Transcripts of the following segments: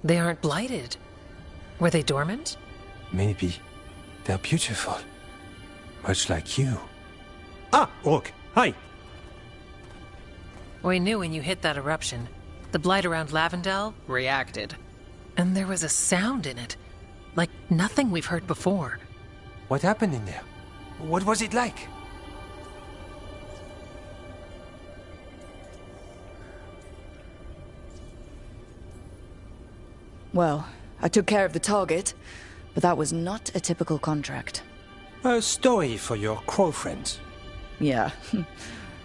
They aren't blighted. Were they dormant? Maybe. They're beautiful. Much like you. Ah, Rook, hi. We knew when you hit that eruption. The blight around Lavendel reacted. And there was a sound in it. Like nothing we've heard before. What happened in there? What was it like? Well, I took care of the target, but that was not a typical contract. A story for your crow friends. Yeah.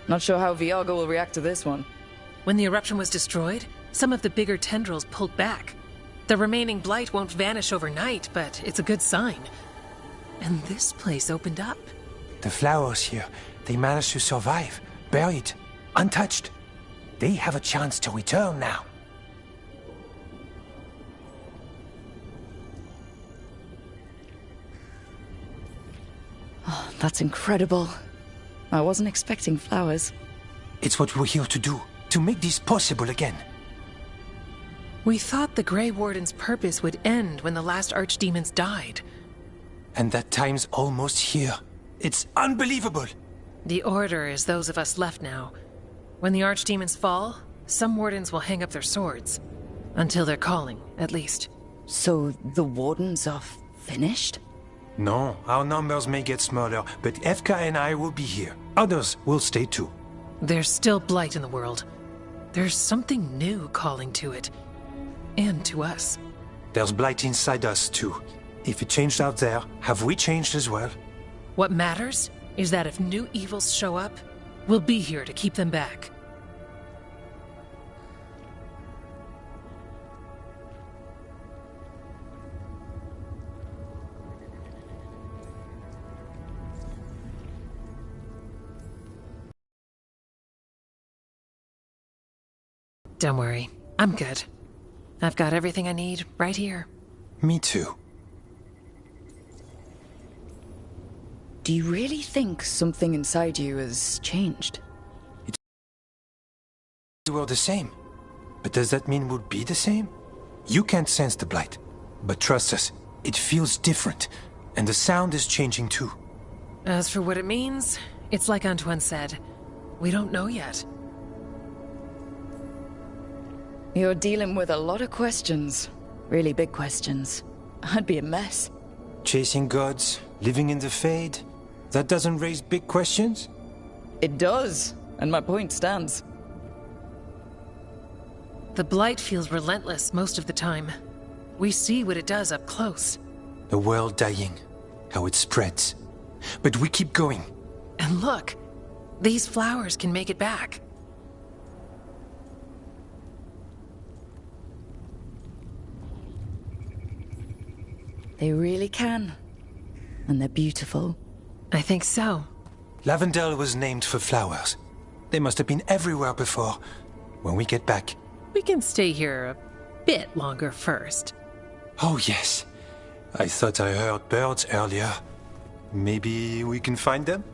Not sure how Veilguard will react to this one. When the eruption was destroyed, some of the bigger tendrils pulled back. The remaining blight won't vanish overnight, but it's a good sign. And this place opened up. The flowers here, they managed to survive, buried, untouched. They have a chance to return now. Oh, that's incredible. I wasn't expecting flowers. It's what we're here to do, to make this possible again. We thought the Grey Warden's purpose would end when the last archdemons died. And that time's almost here. It's unbelievable! The Order is those of us left now. When the archdemons fall, some wardens will hang up their swords. Until their calling, at least. So the Wardens are finished? No, our numbers may get smaller, but Efka and I will be here. Others will stay too. There's still blight in the world. There's something new calling to it. And to us. There's blight inside us too. If it changed out there, have we changed as well? What matters is that if new evils show up, we'll be here to keep them back. Don't worry, I'm good. I've got everything I need right here. Me too. Do you really think something inside you has changed? We're the same. But does that mean we'll be the same? You can't sense the blight. But trust us, it feels different. And the sound is changing too. As for what it means, it's like Antoine said. We don't know yet. You're dealing with a lot of questions. Really big questions. I'd be a mess. Chasing gods, living in the Fade. That doesn't raise big questions? It does, and my point stands. The blight feels relentless most of the time. We see what it does up close. The world dying, how it spreads. But we keep going. And look, these flowers can make it back. They really can. And they're beautiful. I think so. Lavendel was named for flowers. They must have been everywhere before. When we get back. We can stay here a bit longer first. Oh yes. I thought I heard birds earlier. Maybe we can find them?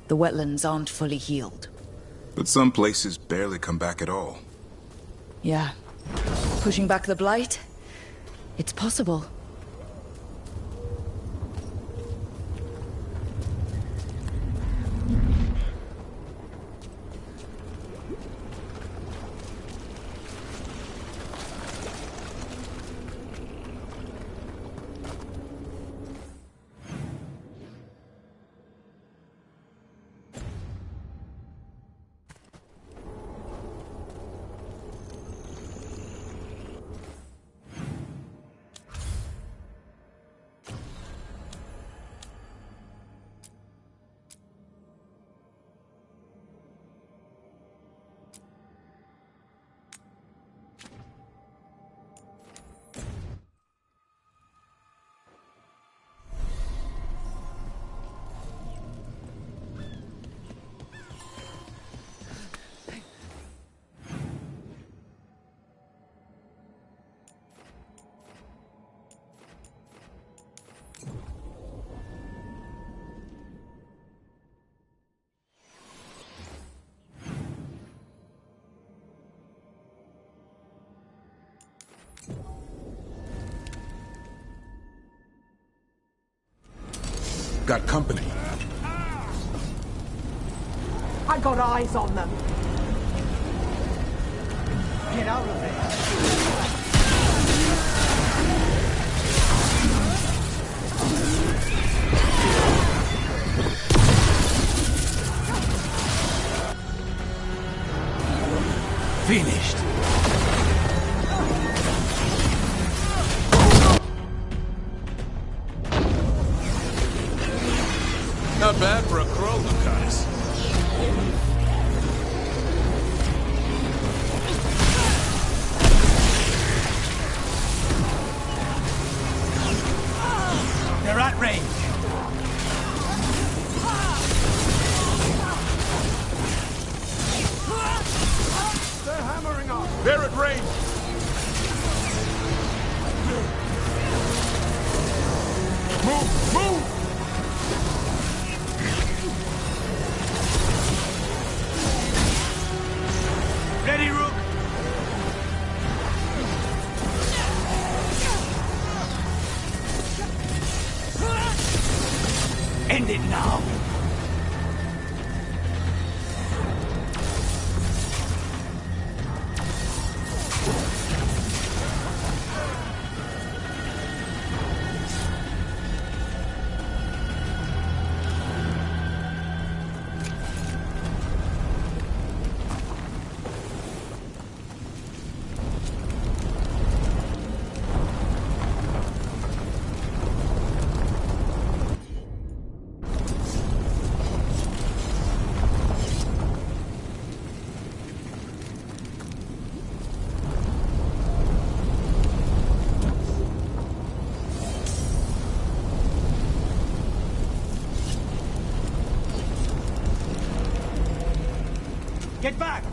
The wetlands aren't fully healed. But some places barely come back at all. Yeah. Pushing back the blight? It's possible. got company. I got eyes on them. Get out of there. Finished. Not bad for a crow, Lucanus. They're at range. They're hammering us. They're at range. Move! Move! Ready, Rook? End it now. Get back!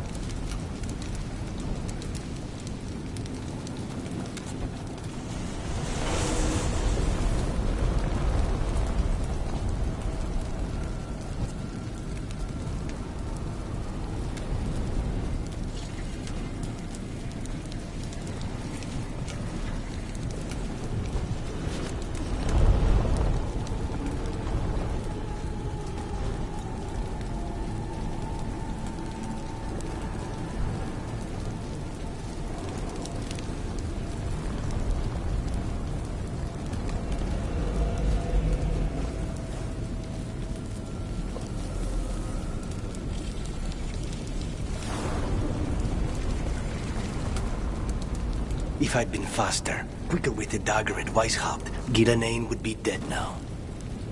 If I'd been faster, quicker with the dagger at Weishaupt, Gillenane would be dead now.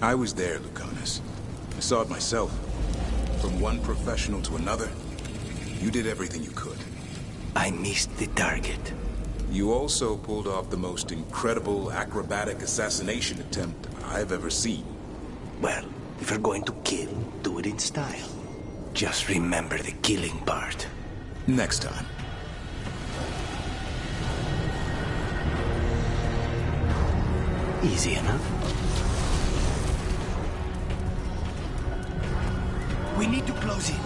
I was there, Lucanus. I saw it myself. From one professional to another, you did everything you could. I missed the target. You also pulled off the most incredible acrobatic assassination attempt I've ever seen. Well, if you're going to kill, do it in style. Just remember the killing part. Next time. Easy enough. We need to close in.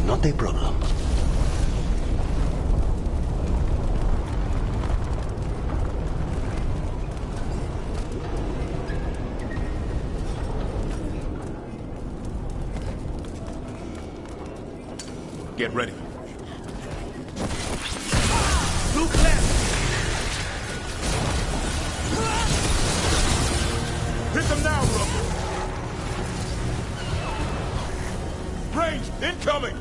Not a problem. Get ready. Look left! Hit them now, Rook! Range incoming!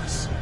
us.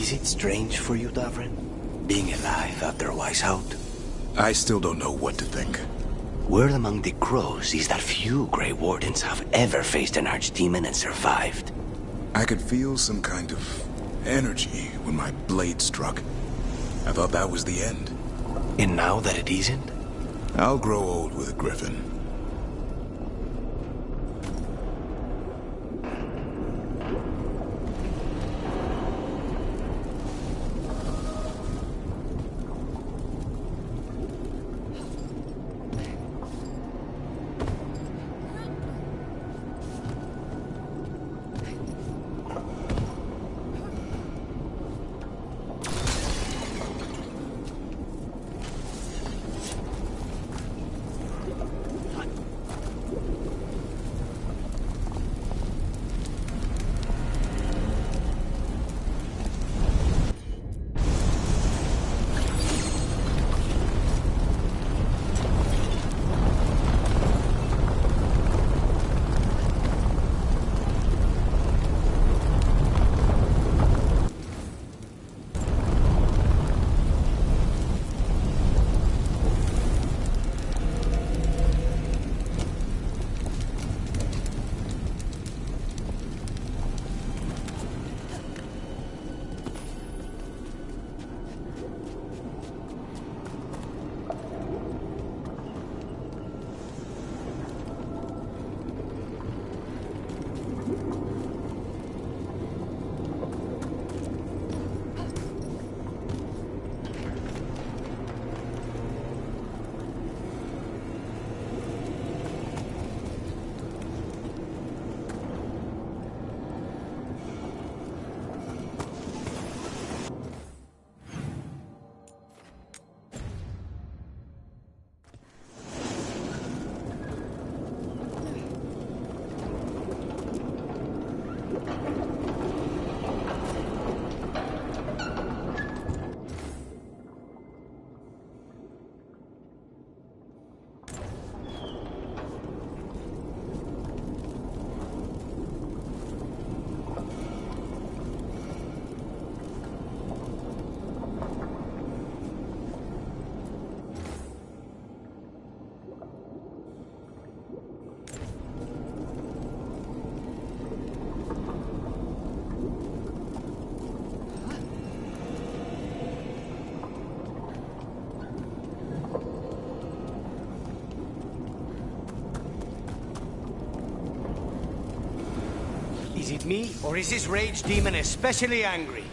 Is it strange for you, Davrin? Being alive after Wise Out? I still don't know what to think. Word among the crows is that few Grey Wardens have ever faced an archdemon and survived. I could feel some kind of energy when my blade struck. I thought that was the end. And now that it isn't? I'll grow old with a griffin. Is it me, or is this rage demon especially angry?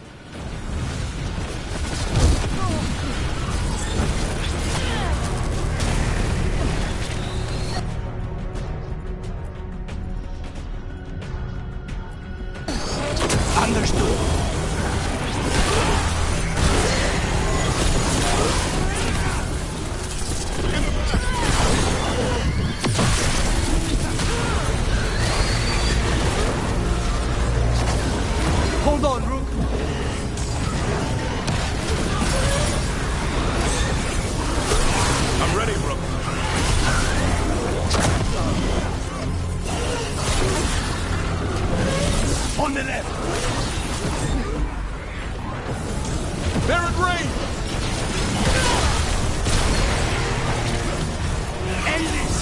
Understood. Hold on, Rook. I'm ready, Rook. On the left. They're in range! End this.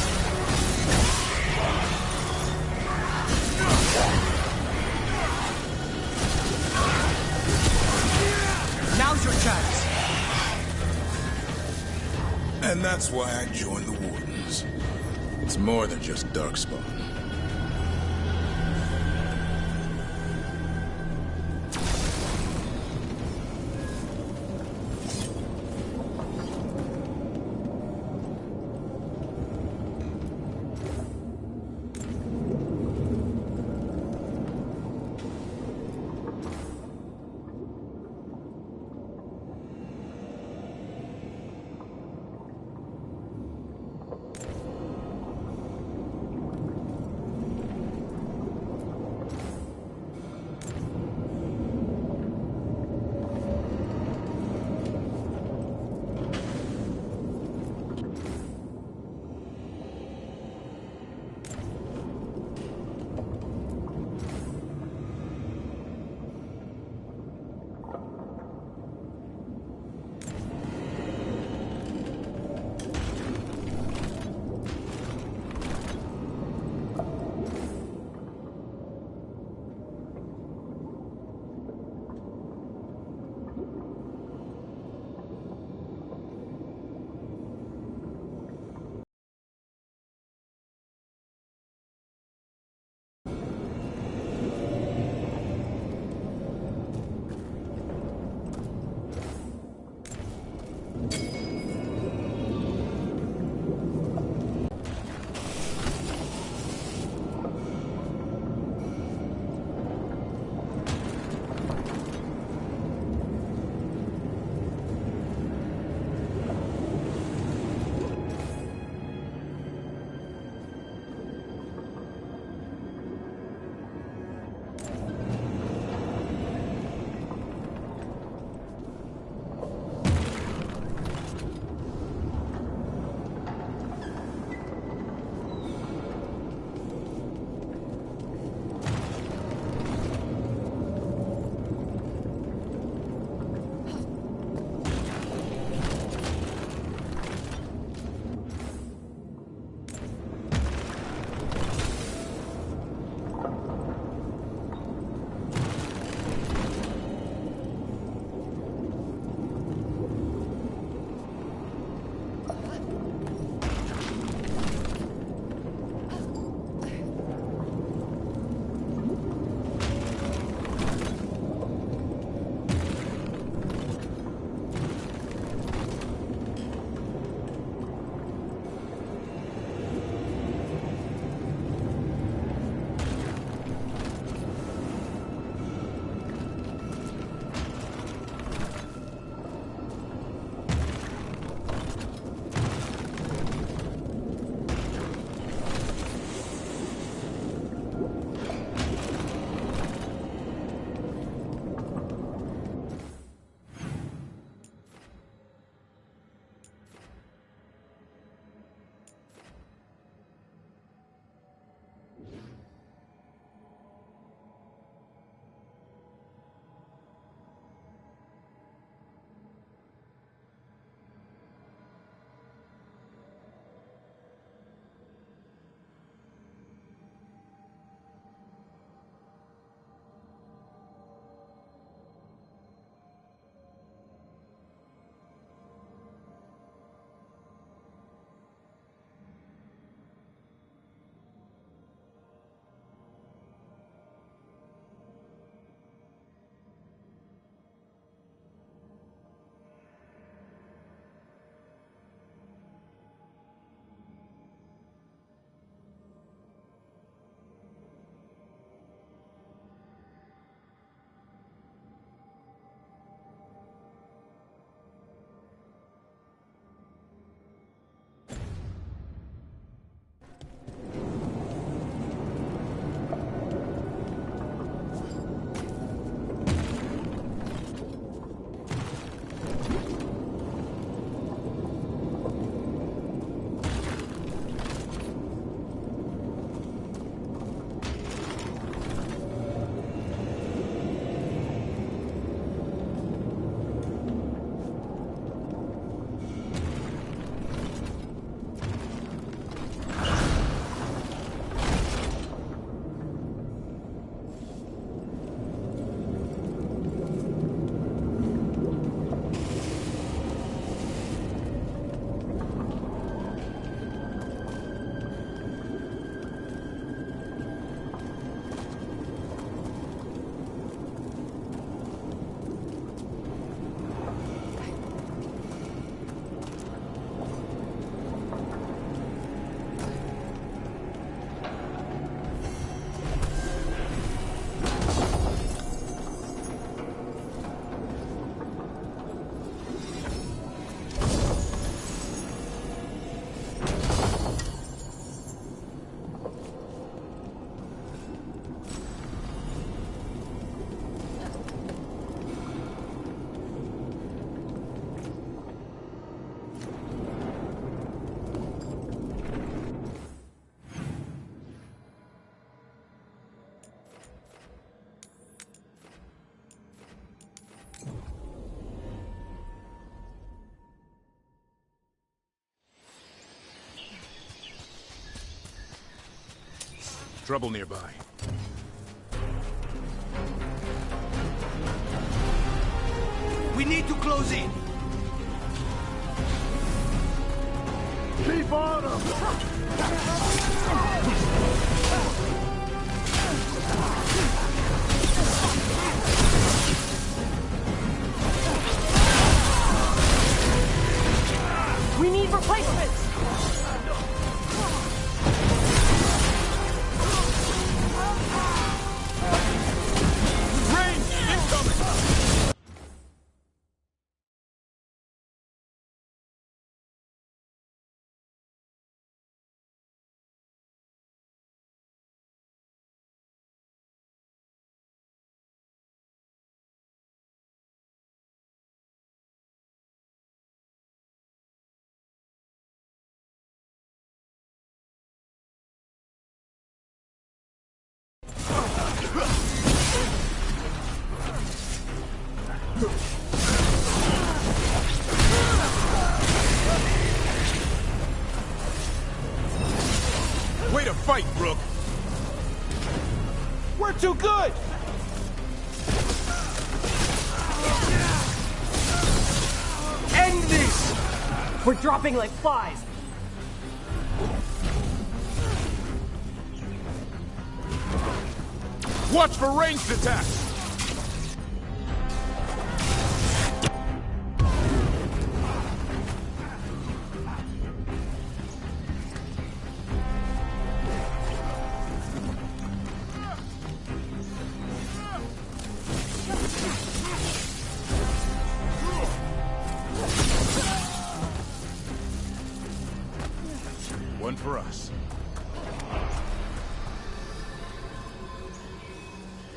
Now's your chance. And that's why I joined the Wardens. It's more than just Darkspawn. Trouble nearby. We need to close in. Keep on him! We need replacements! Range incoming! Way to fight, Rook! We're too good! End this! We're dropping like flies! Watch for ranged attacks! One for us.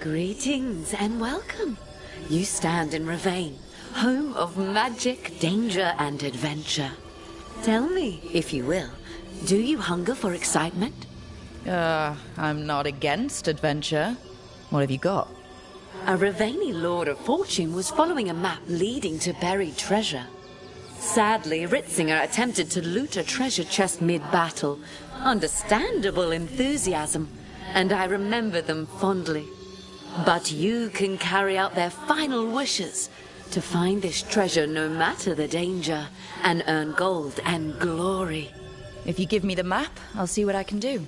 Greetings and welcome. You stand in Ravane, home of magic, danger, and adventure. Tell me, if you will, do you hunger for excitement? I'm not against adventure. What have you got? A Ravani Lord of Fortune was following a map leading to buried treasure. Sadly, Ritzinger attempted to loot a treasure chest mid-battle. Understandable enthusiasm, and I remember them fondly. But you can carry out their final wishes to find this treasure no matter the danger, and earn gold and glory. If you give me the map, I'll see what I can do.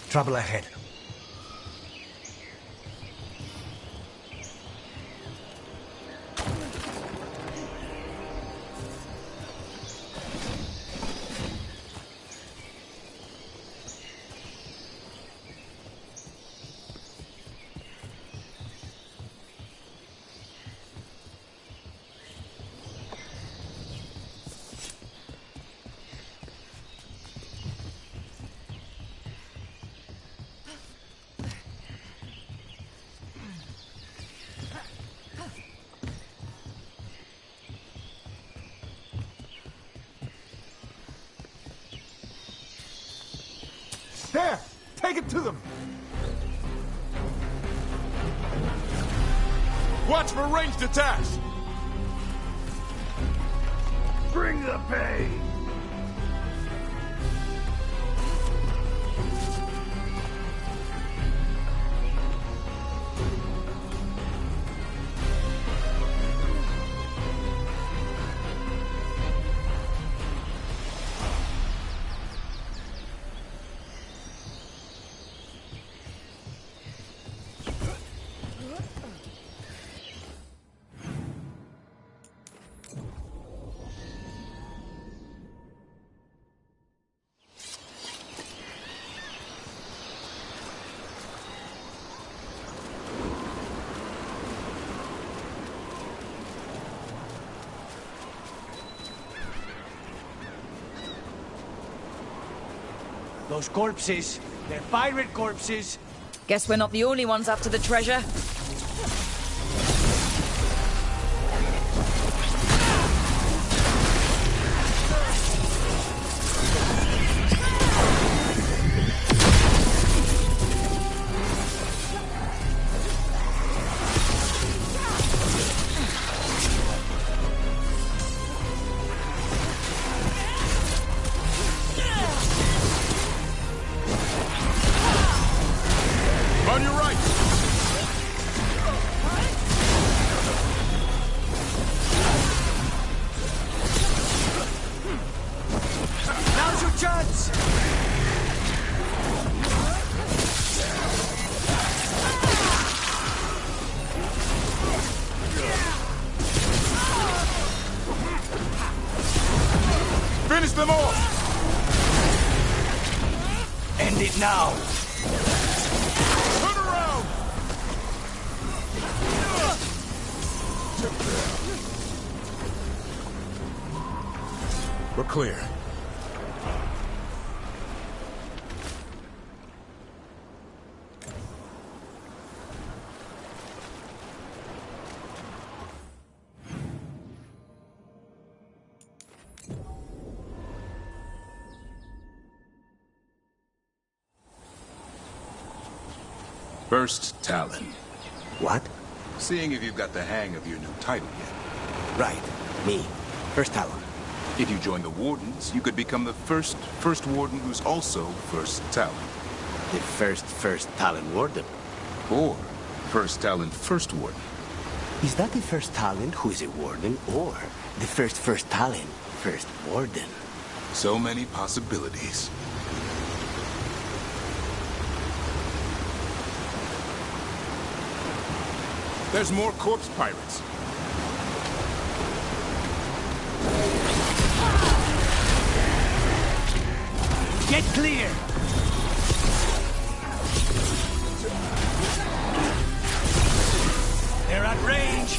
Trouble ahead. There! Take it to them! Watch for ranged attacks! Bring the pain! Those corpses, they're pirate corpses. Guess we're not the only ones after the treasure. On your right! Now's your chance! Finish them off! End it now! Turn around! We're clear. First Talon. What? Seeing if you've got the hang of your new title yet. Right. Me. First Talon. If you join the Wardens, you could become the first Warden who's also First Talon. The first Talon Warden. Or First Talon First Warden. Is that the first Talon who is a Warden, or the first Talon First Warden? So many possibilities. There's more corpse pirates. Get clear! They're at range!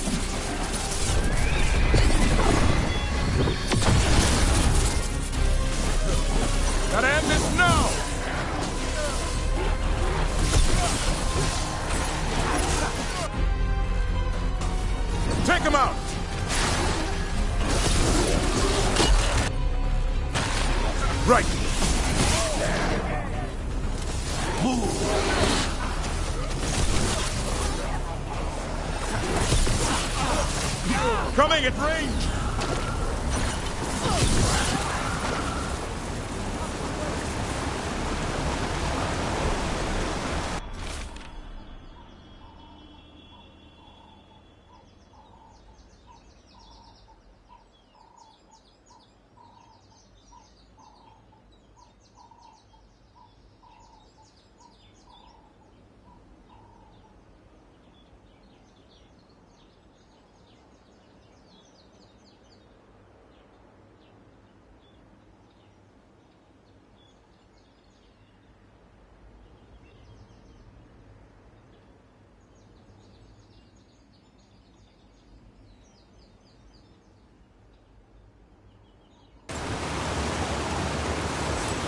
Gotta end this now! Take him out! Right! Move! Coming at range!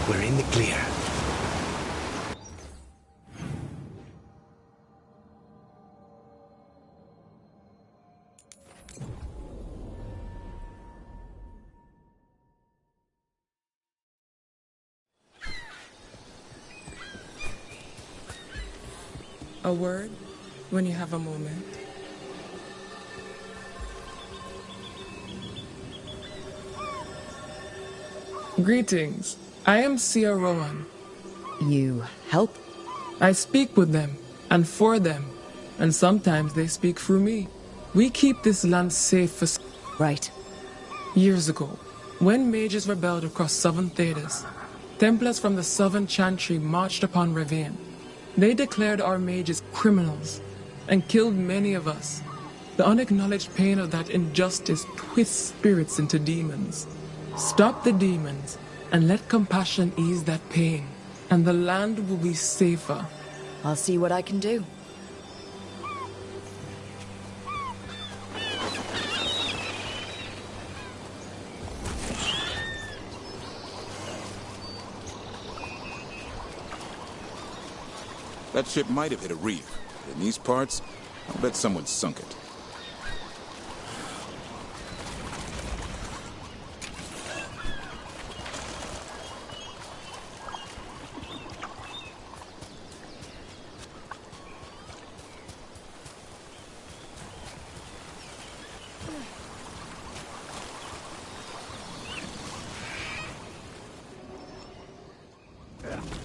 We're in the clear. A word when you have a moment. Greetings. I am Sia Rowan. You help? I speak with them and for them, and sometimes they speak through me. We keep this land safe for... Right. Years ago, when mages rebelled across southern Thedas, Templars from the southern Chantry marched upon Ravine. They declared our mages criminals and killed many of us. The unacknowledged pain of that injustice twists spirits into demons. Stop the demons and let compassion ease that pain, and the land will be safer. I'll see what I can do. That ship might have hit a reef. In these parts, I'll bet someone sunk it.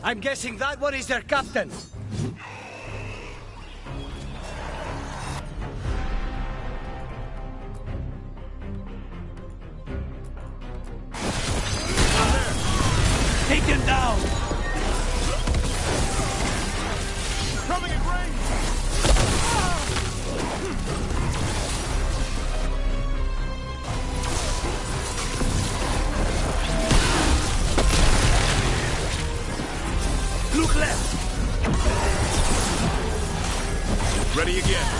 I'm guessing that one is their captain. Take him down! Coming in range! Look left! Ready again.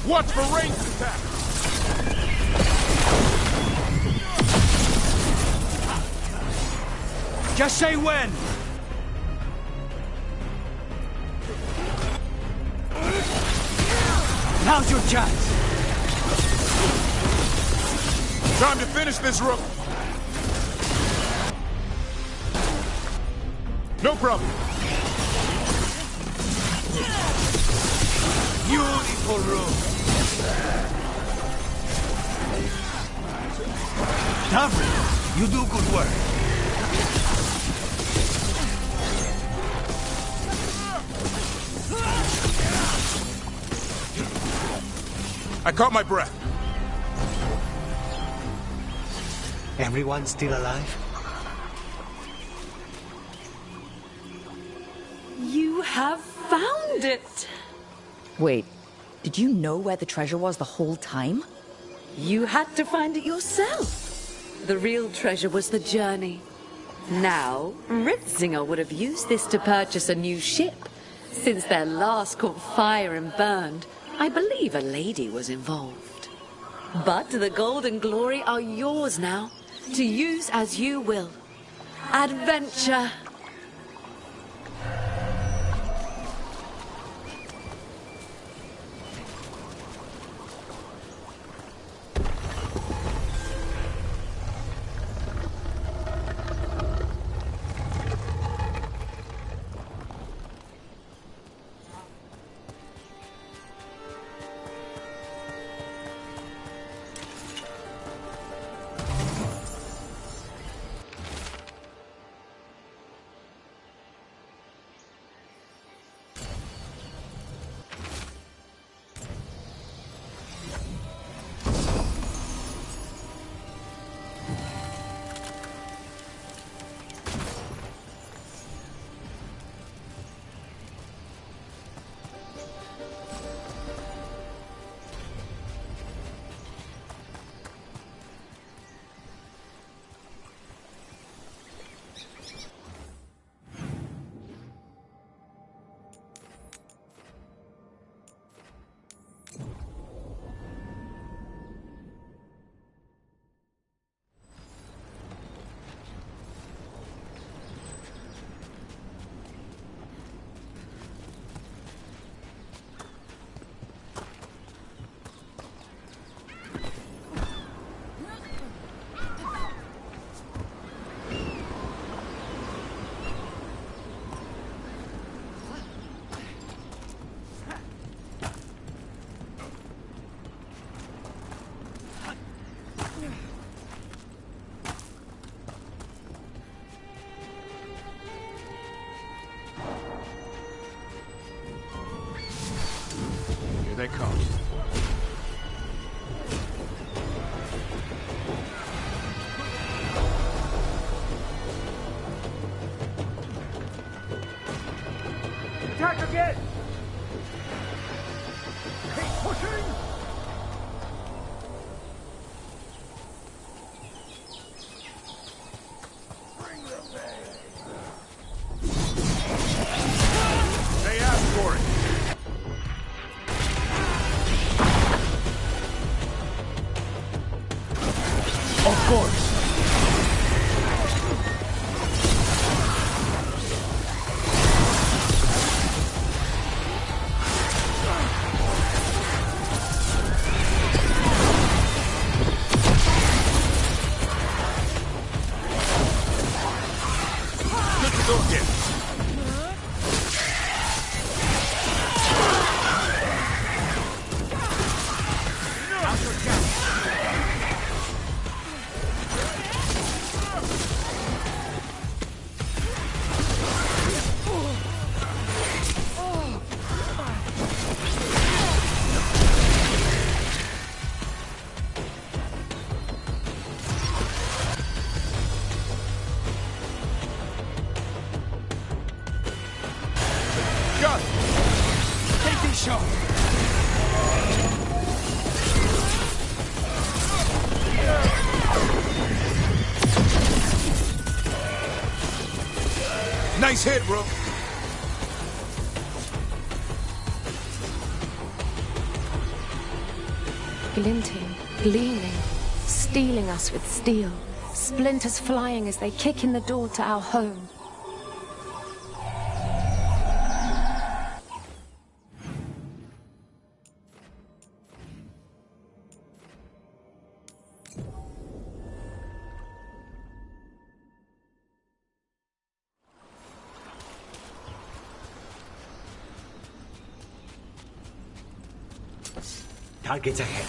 Watch for ranged attack! Just say when! Now's your chance! Time to finish this, Rook! No problem. Beautiful room! Davri, you do good work. I caught my breath. Everyone still alive? You have found it! Wait, did you know where the treasure was the whole time? You had to find it yourself. The real treasure was the journey. Now, Ritzinger would have used this to purchase a new ship. Since their last caught fire and burned, I believe a lady was involved. But the gold and glory are yours now, to use as you will. Adventure! Target! Keep pushing! Bring them back! They asked for it! Of course. Good to go again. Gus! Take this shot. Nice hit, Rook. Glinting, gleaming, stealing us with steel. Splinters flying as they kick in the door to our home. Targets ahead.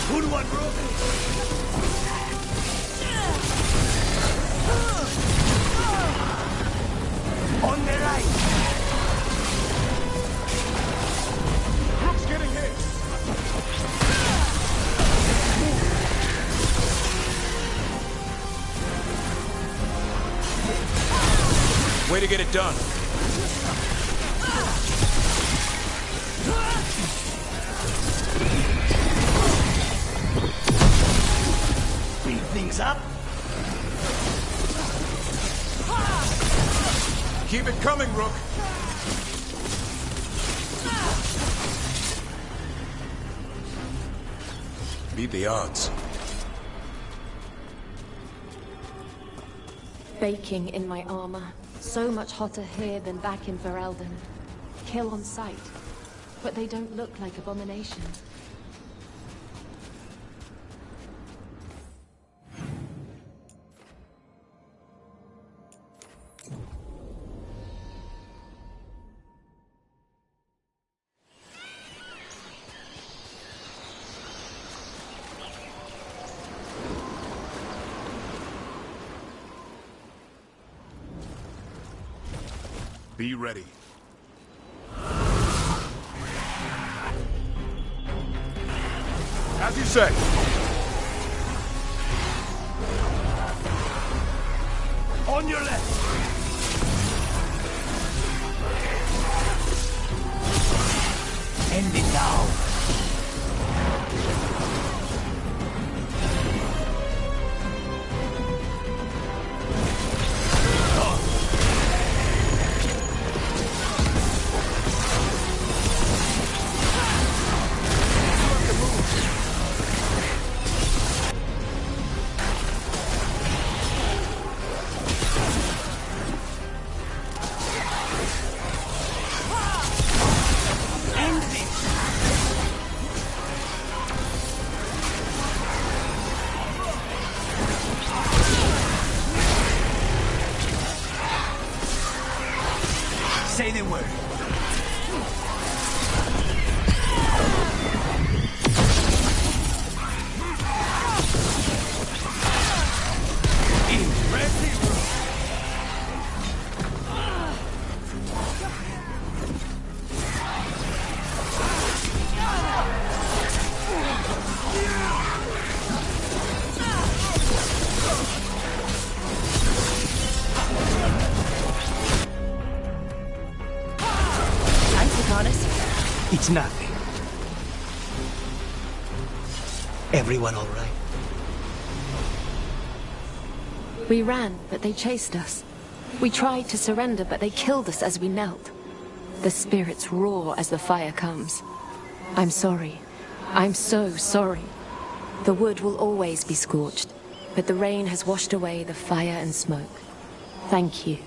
Good one, Rook. On the right. Rook's getting hit. Way to get it done. Speed things up. Keep it coming, Rook. Beat the odds. Baking in my armor. So much hotter here than back in Veilguard. Kill on sight. But they don't look like abominations. Be ready. As you say. On your left. End it now. Say the word. It's nothing. Everyone all right? We ran, but they chased us. We tried to surrender, but they killed us as we knelt. The spirits roar as the fire comes. I'm sorry. I'm so sorry. The wood will always be scorched, but the rain has washed away the fire and smoke. Thank you.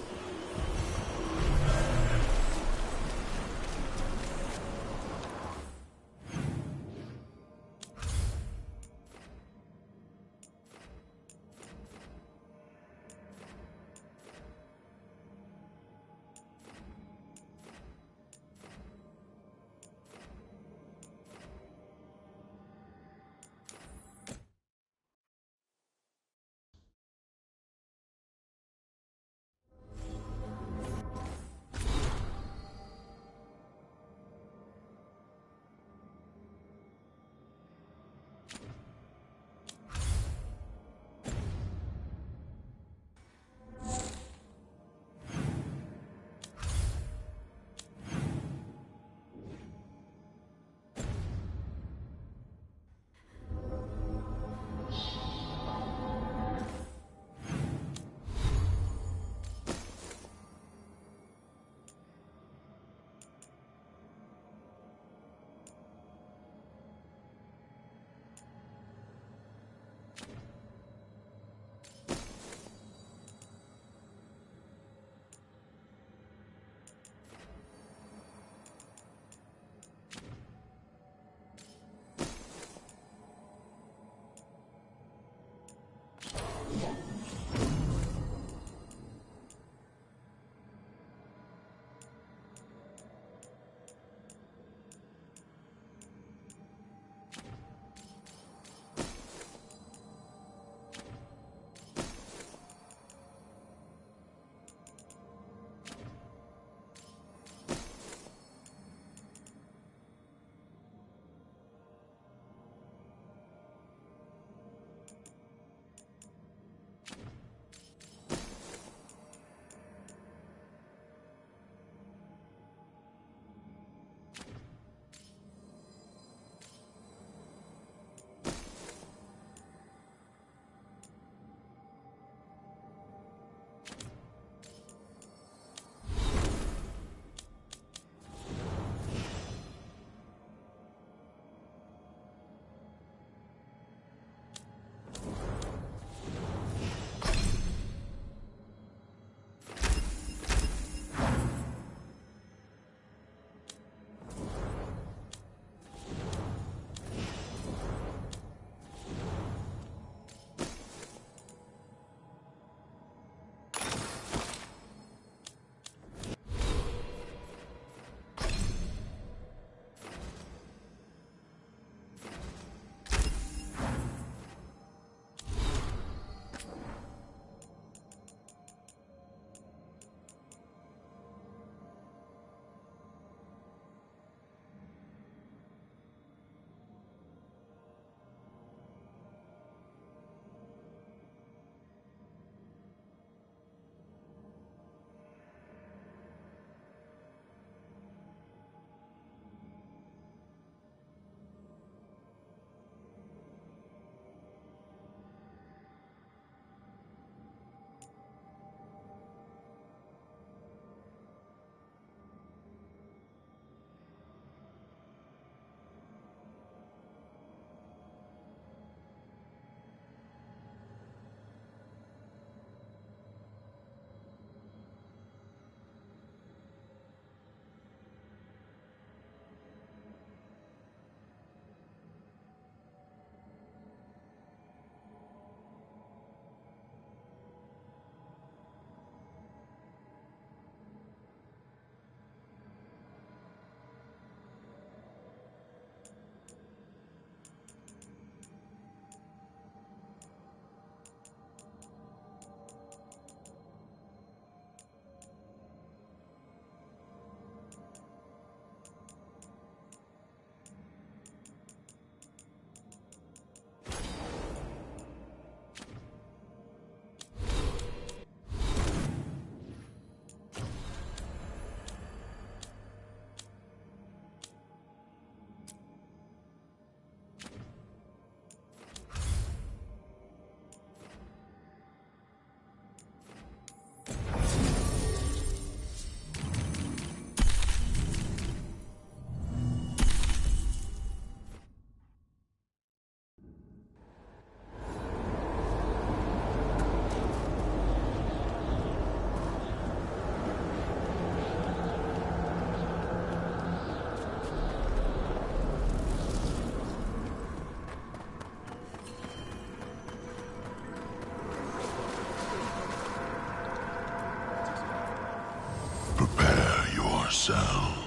themselves.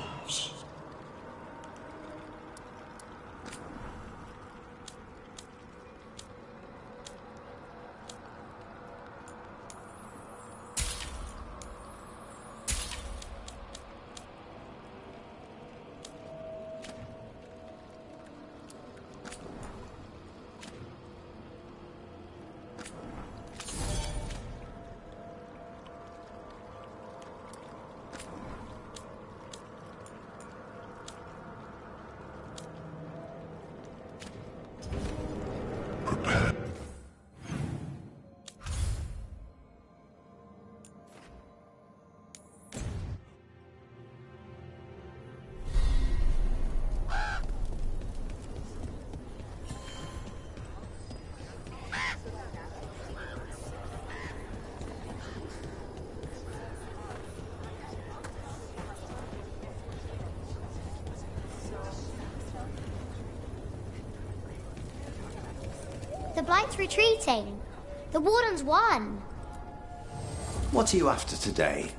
The Blight's retreating. The Warden's won. What are you after today?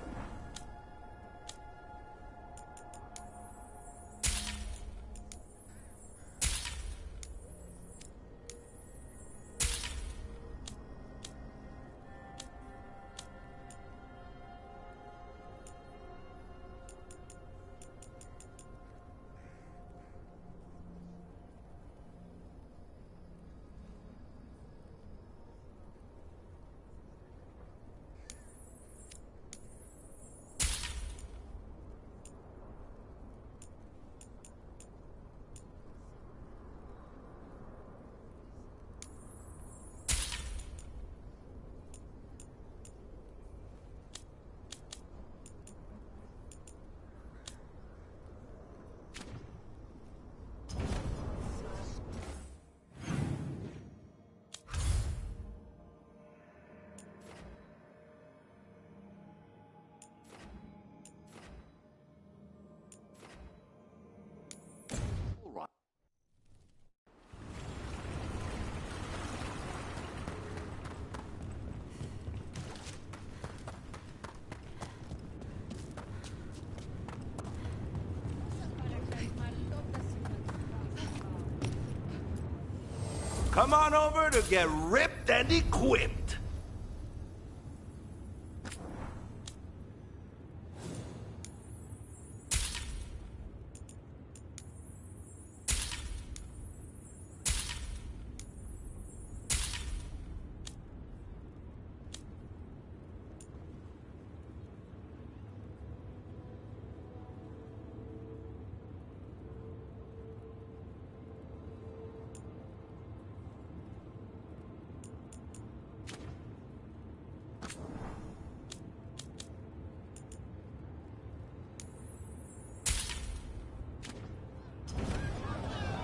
Come on over to get ripped and equipped.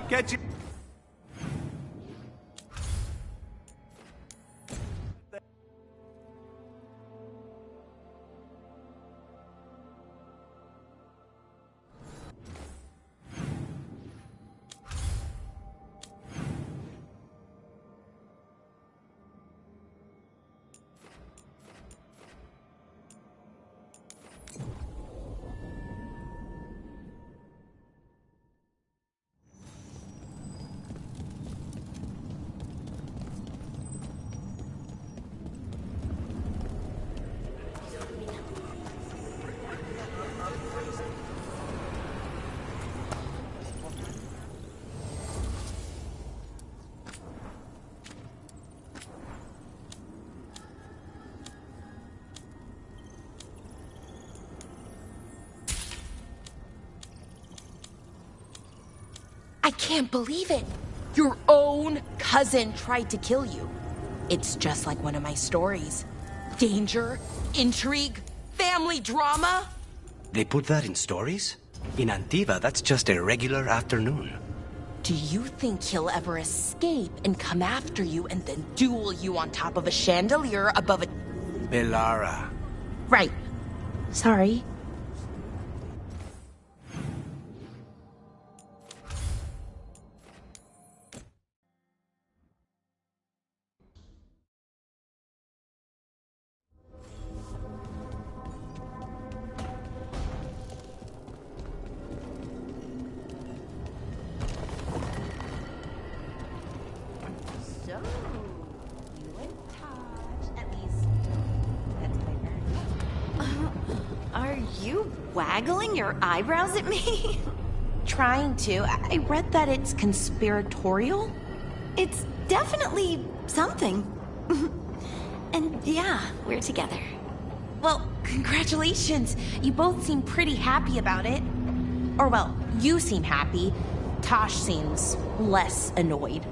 Get you. I can't believe it. Your own cousin tried to kill you. It's just like one of my stories. Danger, intrigue, family drama. They put that in stories? In Antiva, that's just a regular afternoon. Do you think he'll ever escape and come after you and then duel you on top of a chandelier above a... Belara. Right. Sorry. you waggling your eyebrows at me? Trying to. I read that it's conspiratorial. It's definitely something. And yeah, we're together. Well, congratulations. You both seem pretty happy about it. Or well, you seem happy. Tosh seems less annoyed.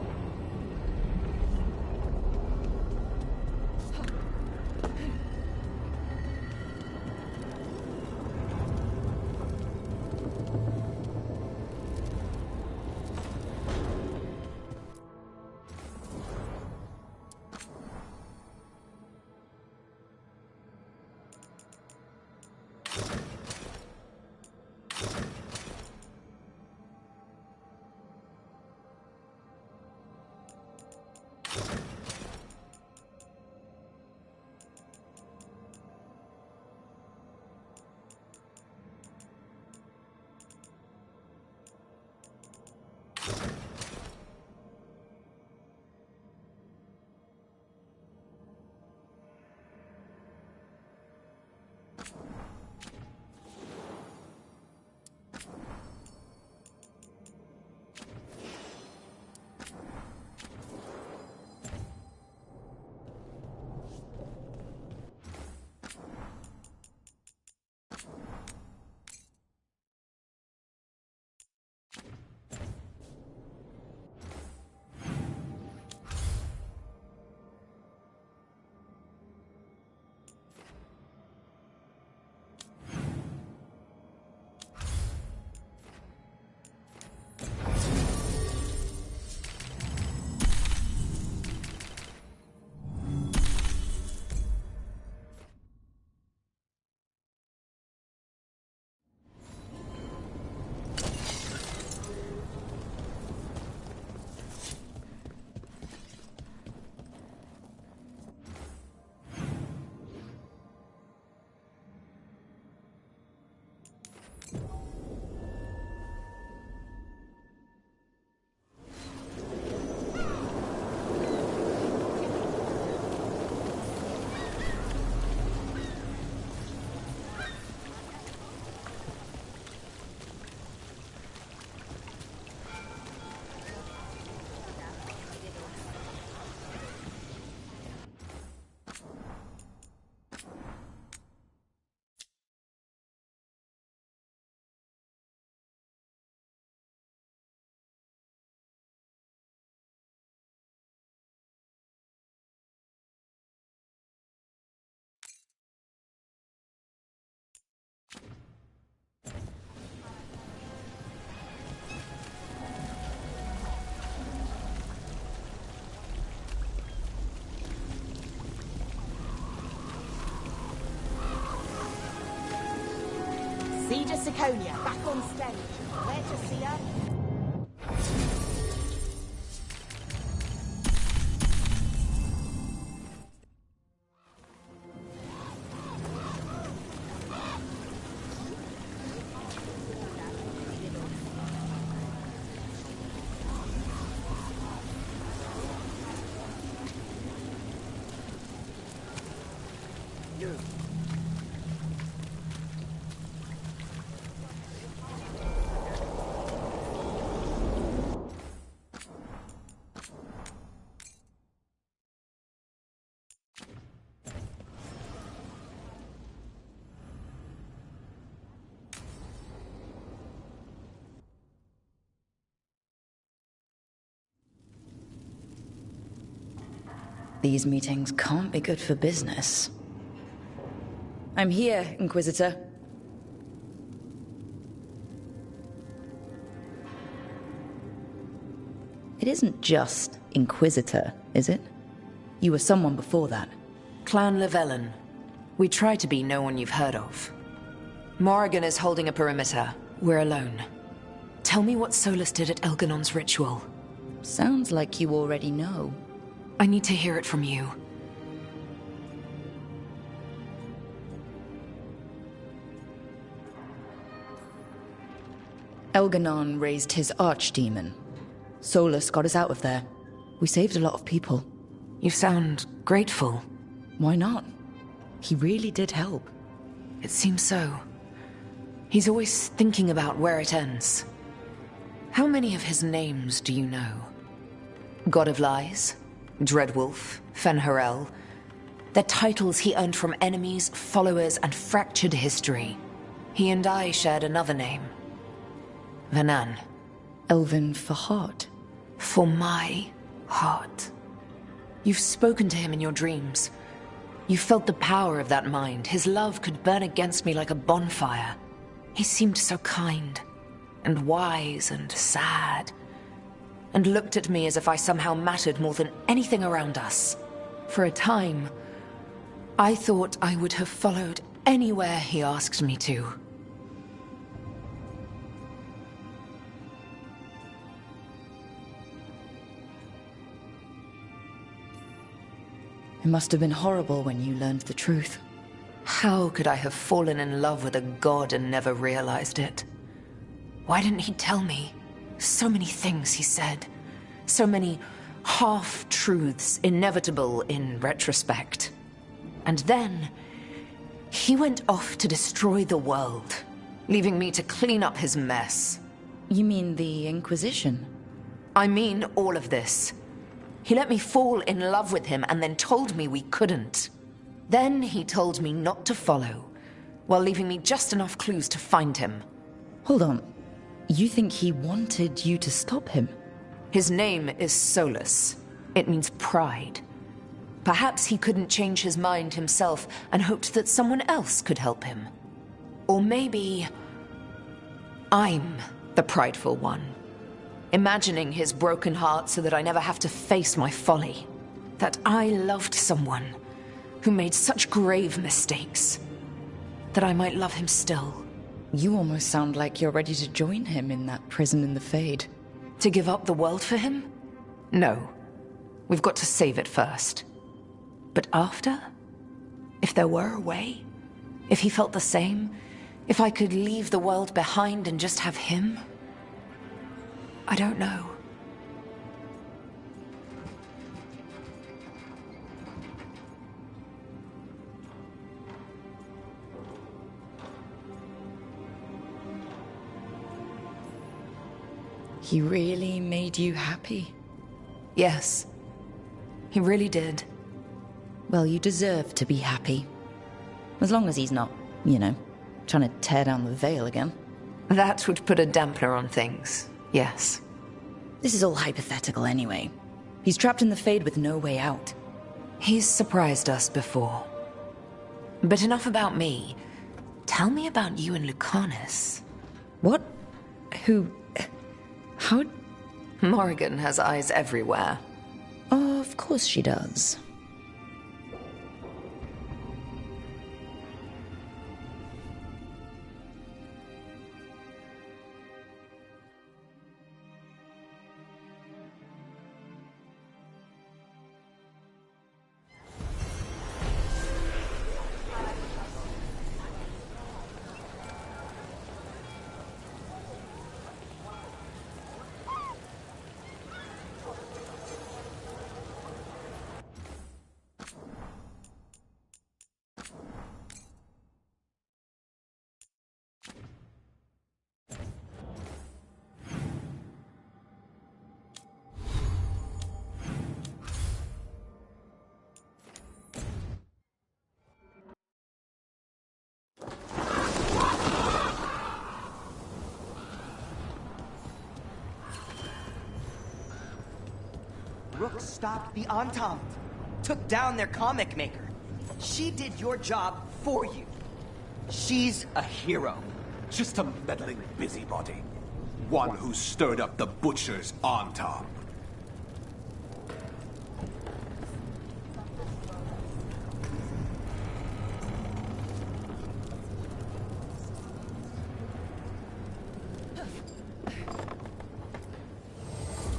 Siege of Siconia, back on stage. Where to see her? These meetings can't be good for business. I'm here, Inquisitor. It isn't just Inquisitor, is it? You were someone before that. Clan Llewellyn. We try to be no one you've heard of. Morrigan is holding a perimeter. We're alone. Tell me what Solus did at Elganon's ritual. Sounds like you already know. I need to hear it from you. Elganon raised his archdemon. Solus got us out of there. We saved a lot of people. You sound grateful. Why not? He really did help. It seems so. He's always thinking about where it ends. How many of his names do you know? God of Lies, Dreadwolf, Fen'Harel. They're titles he earned from enemies, followers, and fractured history. He and I shared another name. Vanan. Elven for heart. For my heart. You've spoken to him in your dreams. You felt the power of that mind. His love could burn against me like a bonfire. He seemed so kind, and wise, and sad, and looked at me as if I somehow mattered more than anything around us. For a time, I thought I would have followed anywhere he asked me to. It must have been horrible when you learned the truth. How could I have fallen in love with a god and never realized it? Why didn't he tell me? So many things he said. So many half-truths, inevitable in retrospect. And then, he went off to destroy the world, leaving me to clean up his mess. You mean the Inquisition? I mean all of this. He let me fall in love with him and then told me we couldn't. Then he told me not to follow, while leaving me just enough clues to find him. Hold on. You think he wanted you to stop him? His name is Solus. It means pride. Perhaps he couldn't change his mind himself and hoped that someone else could help him. Or maybe I'm the prideful one, imagining his broken heart so that I never have to face my folly. That I loved someone who made such grave mistakes, that I might love him still. You almost sound like you're ready to join him in that prison in the Fade. To give up the world for him? No. We've got to save it first. But after? If there were a way? If he felt the same? If I could leave the world behind and just have him? I don't know. He really made you happy? Yes. He really did. Well, you deserve to be happy. As long as he's not, you know, trying to tear down the veil again. That would put a dampener on things, yes. This is all hypothetical anyway. He's trapped in the Fade with no way out. He's surprised us before. But enough about me. Tell me about you and Lucanus. What? Who... How... Morrigan has eyes everywhere. Of course she does. Rook stopped the Entente, took down their comic maker. She did your job for you. She's a hero. Just a meddling busybody. One who stirred up the Butcher's Entente.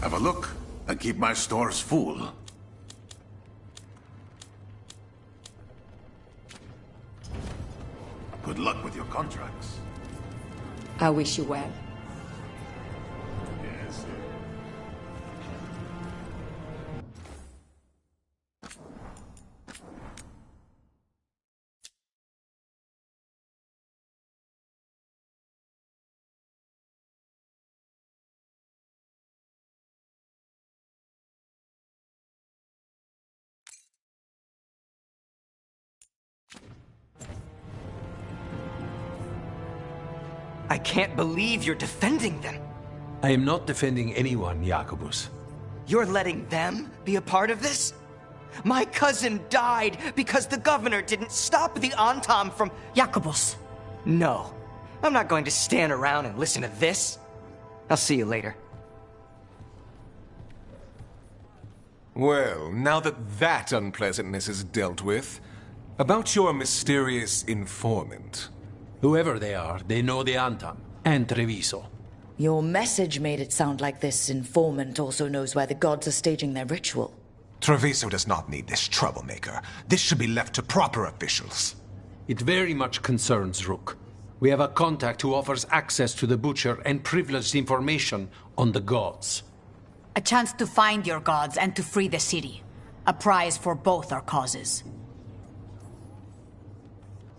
Have a look and keep my stores full. Good luck with your contracts. I wish you well. I can't believe you're defending them. I am not defending anyone, Jacobus. You're letting them be a part of this? My cousin died because the governor didn't stop the Antam from... Jacobus. No. I'm not going to stand around and listen to this. I'll see you later. Well, now that unpleasantness is dealt with, about your mysterious informant. Whoever they are, they know the Antam and Treviso. Your message made it sound like this informant also knows where the gods are staging their ritual. Treviso does not need this troublemaker. This should be left to proper officials. It very much concerns Rook. We have a contact who offers access to the Butcher and privileged information on the gods. A chance to find your gods and to free the city. A prize for both our causes.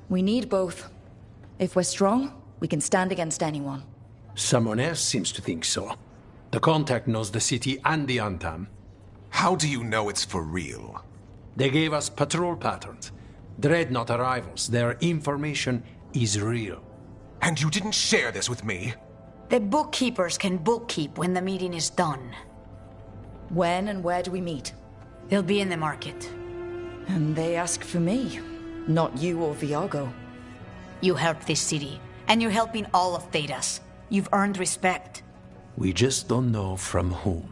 We need both. If we're strong, we can stand against anyone. Someone else seems to think so. The contact knows the city and the Antam. How do you know it's for real? They gave us patrol patterns. Dreadnought arrivals. Their information is real. And you didn't share this with me? The bookkeepers can bookkeep when the meeting is done. When and where do we meet? They'll be in the market. And they ask for me, not you or Viago. You helped this city, and you're helping all of Thedas. You've earned respect. We just don't know from whom.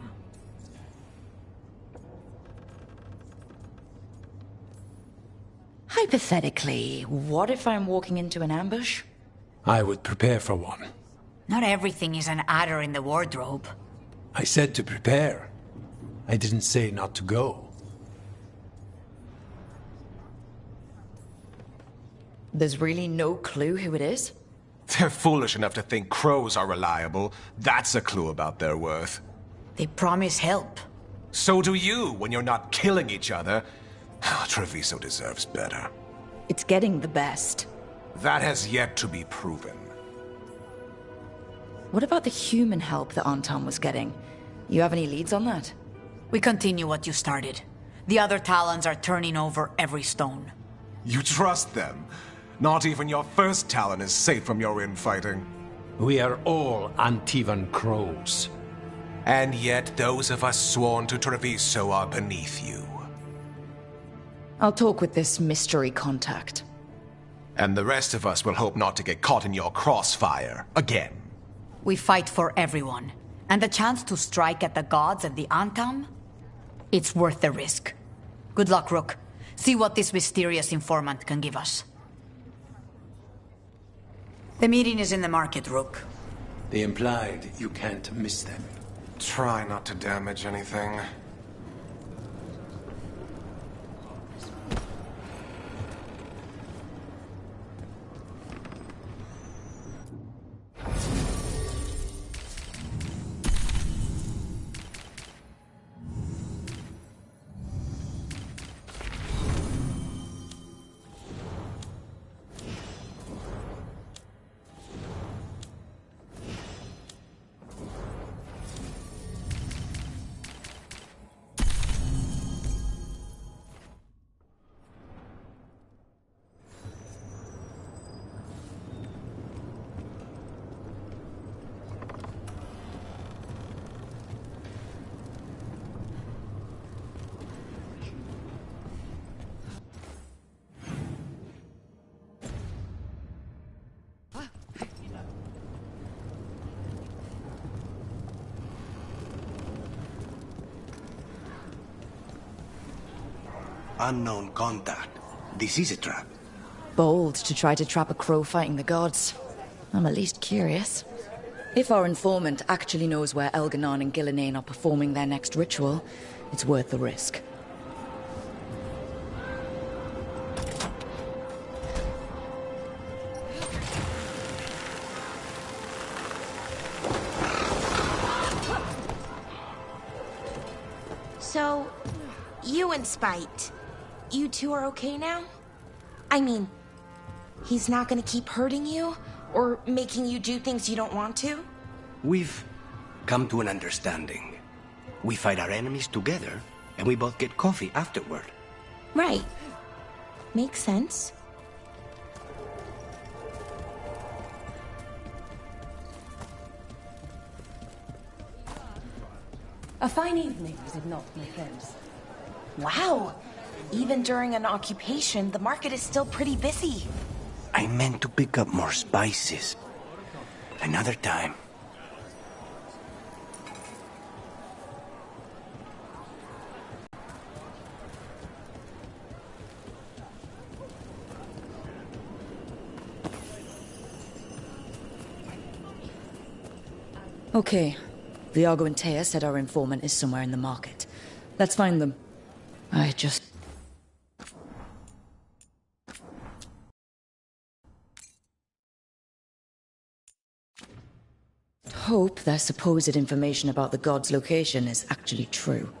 Hypothetically, what if I'm walking into an ambush? I would prepare for one. Not everything is an adder in the wardrobe. I said to prepare. I didn't say not to go. There's really no clue who it is? They're foolish enough to think crows are reliable. That's a clue about their worth. They promise help. So do you, when you're not killing each other. Treviso deserves better. It's getting the best. That has yet to be proven. What about the human help that Antam was getting? You have any leads on that? We continue what you started. The other Talons are turning over every stone. You trust them? Not even your first Talon is safe from your infighting. We are all Antivan crows. And yet those of us sworn to Treviso are beneath you. I'll talk with this mystery contact. And the rest of us will hope not to get caught in your crossfire again. We fight for everyone. And the chance to strike at the gods and the Antam? It's worth the risk. Good luck, Rook. See what this mysterious informant can give us. The meeting is in the market, Rook. They implied you can't miss them. Try not to damage anything. Unknown contact. This is a trap. Bold to try to trap a crow fighting the gods. I'm at least curious. If our informant actually knows where Elganon and Gillinane are performing their next ritual, it's worth the risk. So, you and Spite, you two are okay now? I mean, he's not gonna keep hurting you? Or making you do things you don't want to? We've come to an understanding. We fight our enemies together, and we both get coffee afterward. Right. Makes sense. A fine evening, is it not, my friends? Wow! Even during an occupation, the market is still pretty busy. I meant to pick up more spices. Another time. Okay. Viago and Taya said our informant is somewhere in the market. Let's find them. I just... hope their supposed information about the god's location is actually true.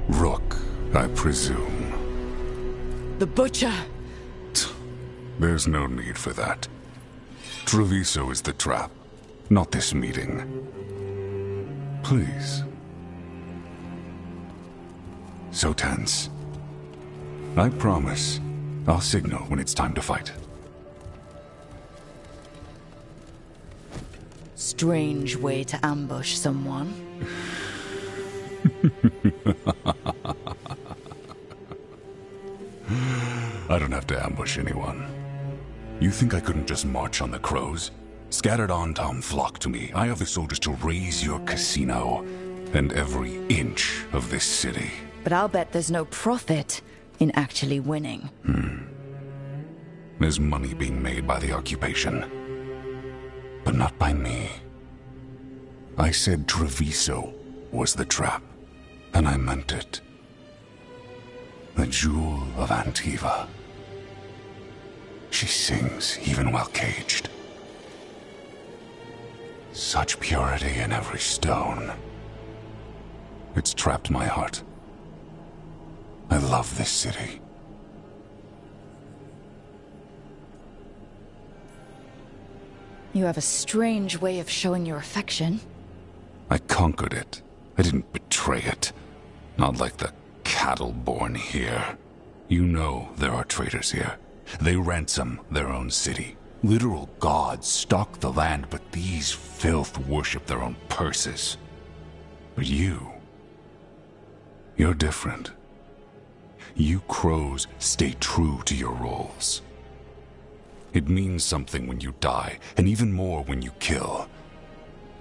Rook, I presume. The Butcher! There's no need for that. Treviso is the trap, not this meeting. Please. So tense. I promise, I'll signal when it's time to fight. Strange way to ambush someone. I don't have to ambush anyone. You think I couldn't just march on the crows? Scattered on town flock to me. I have the soldiers to raise your casino and every inch of this city. But I'll bet there's no profit in actually winning. There's money being made by the occupation. But not by me. I said Treviso was the trap, and I meant it. The Jewel of Antiva. She sings even while caged. Such purity in every stone. It's trapped my heart. I love this city. You have a strange way of showing your affection. I conquered it. I didn't betray it. Not like the cattle born here. You know there are traitors here. They ransom their own city. Literal gods stalk the land, but these filth worship their own purses. But you're different. You crows stay true to your roles. It means something when you die, and even more when you kill.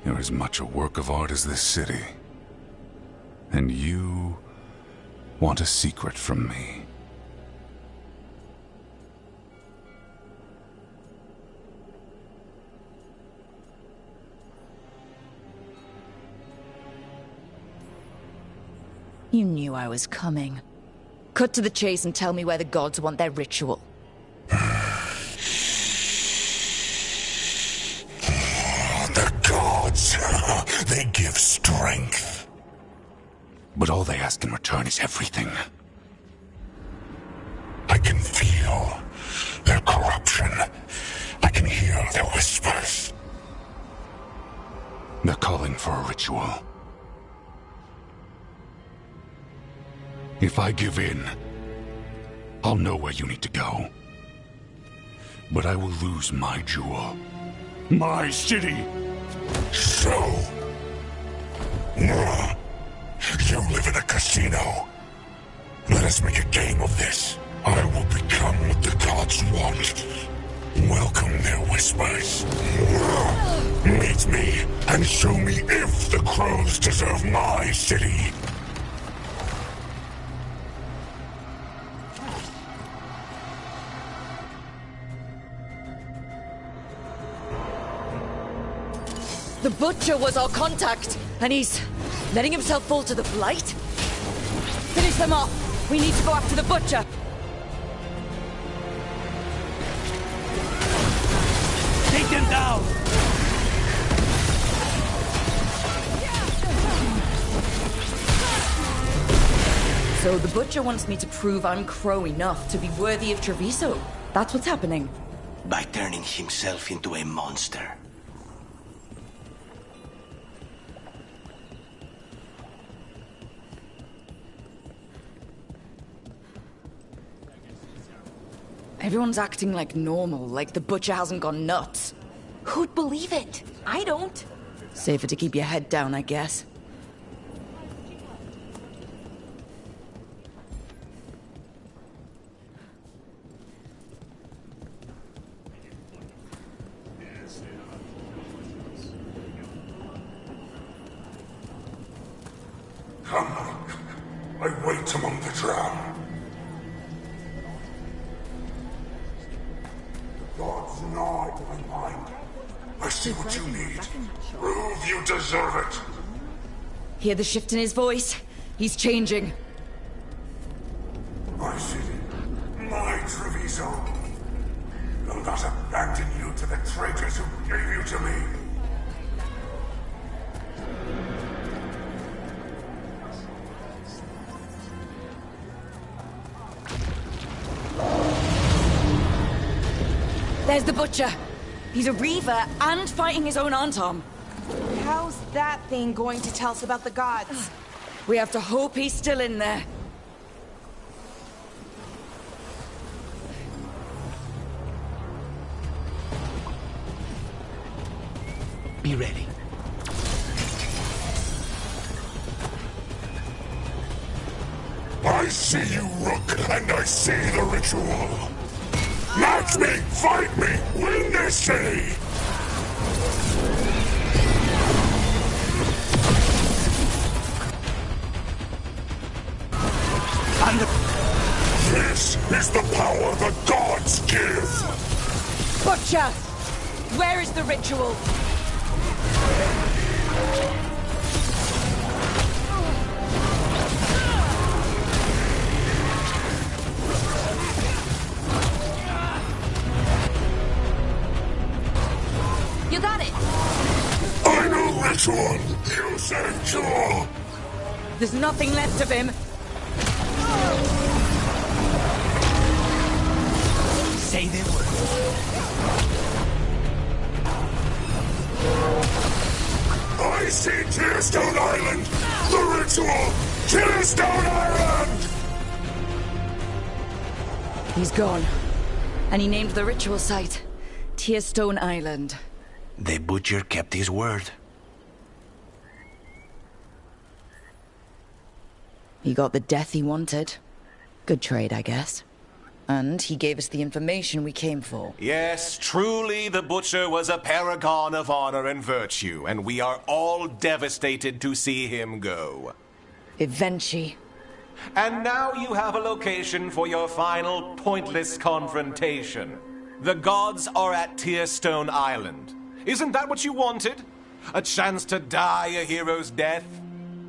You're as much a work of art as this city. And you want a secret from me. You knew I was coming. Cut to the chase and tell me where the gods want their ritual. The gods, they give strength. But all they ask in return is everything. I can feel their corruption. I can hear their whispers. They're calling for a ritual. If I give in, I'll know where you need to go. But I will lose my jewel. My city! So... you live in a casino. Let us make a game of this. I will become what the gods want. Welcome their whispers. Meet me and show me if the crows deserve my city. The Butcher was our contact, and he's letting himself fall to the Blight? Finish them off! We need to go after the butcher! Take them down! So the butcher wants me to prove I'm Crow enough to be worthy of Treviso. That's what's happening. By turning himself into a monster. Everyone's acting like normal, like the butcher hasn't gone nuts. Who'd believe it? I don't. Safer to keep your head down, I guess. Come on. I wait among the drowned. The gods gnaw at my mind. I see what you need. Prove you deserve it. Hear the shift in his voice? He's changing. My city, my Treviso. Will not abandon you to the traitors who gave you to me. There's the butcher. He's a reaver and fighting his own Antom. How's that thing going to tell us about the gods? We have to hope he's still in there. Be ready. I see you, Rook, and I see the ritual. Match me, fight me, win this city! This is the power the gods give! Butcher! Where is the ritual? You got it! I know ritual! You said cure! There's nothing left of him. Say the word. I see Tearstone Island! The ritual! Tearstone Island! He's gone. And he named the ritual site Tearstone Island. The butcher kept his word. He got the death he wanted. Good trade, I guess. And he gave us the information we came for. Yes, truly the Butcher was a paragon of honor and virtue, and we are all devastated to see him go. Eventually. And now you have a location for your final pointless confrontation. The gods are at Tearstone Island. Isn't that what you wanted? A chance to die a hero's death?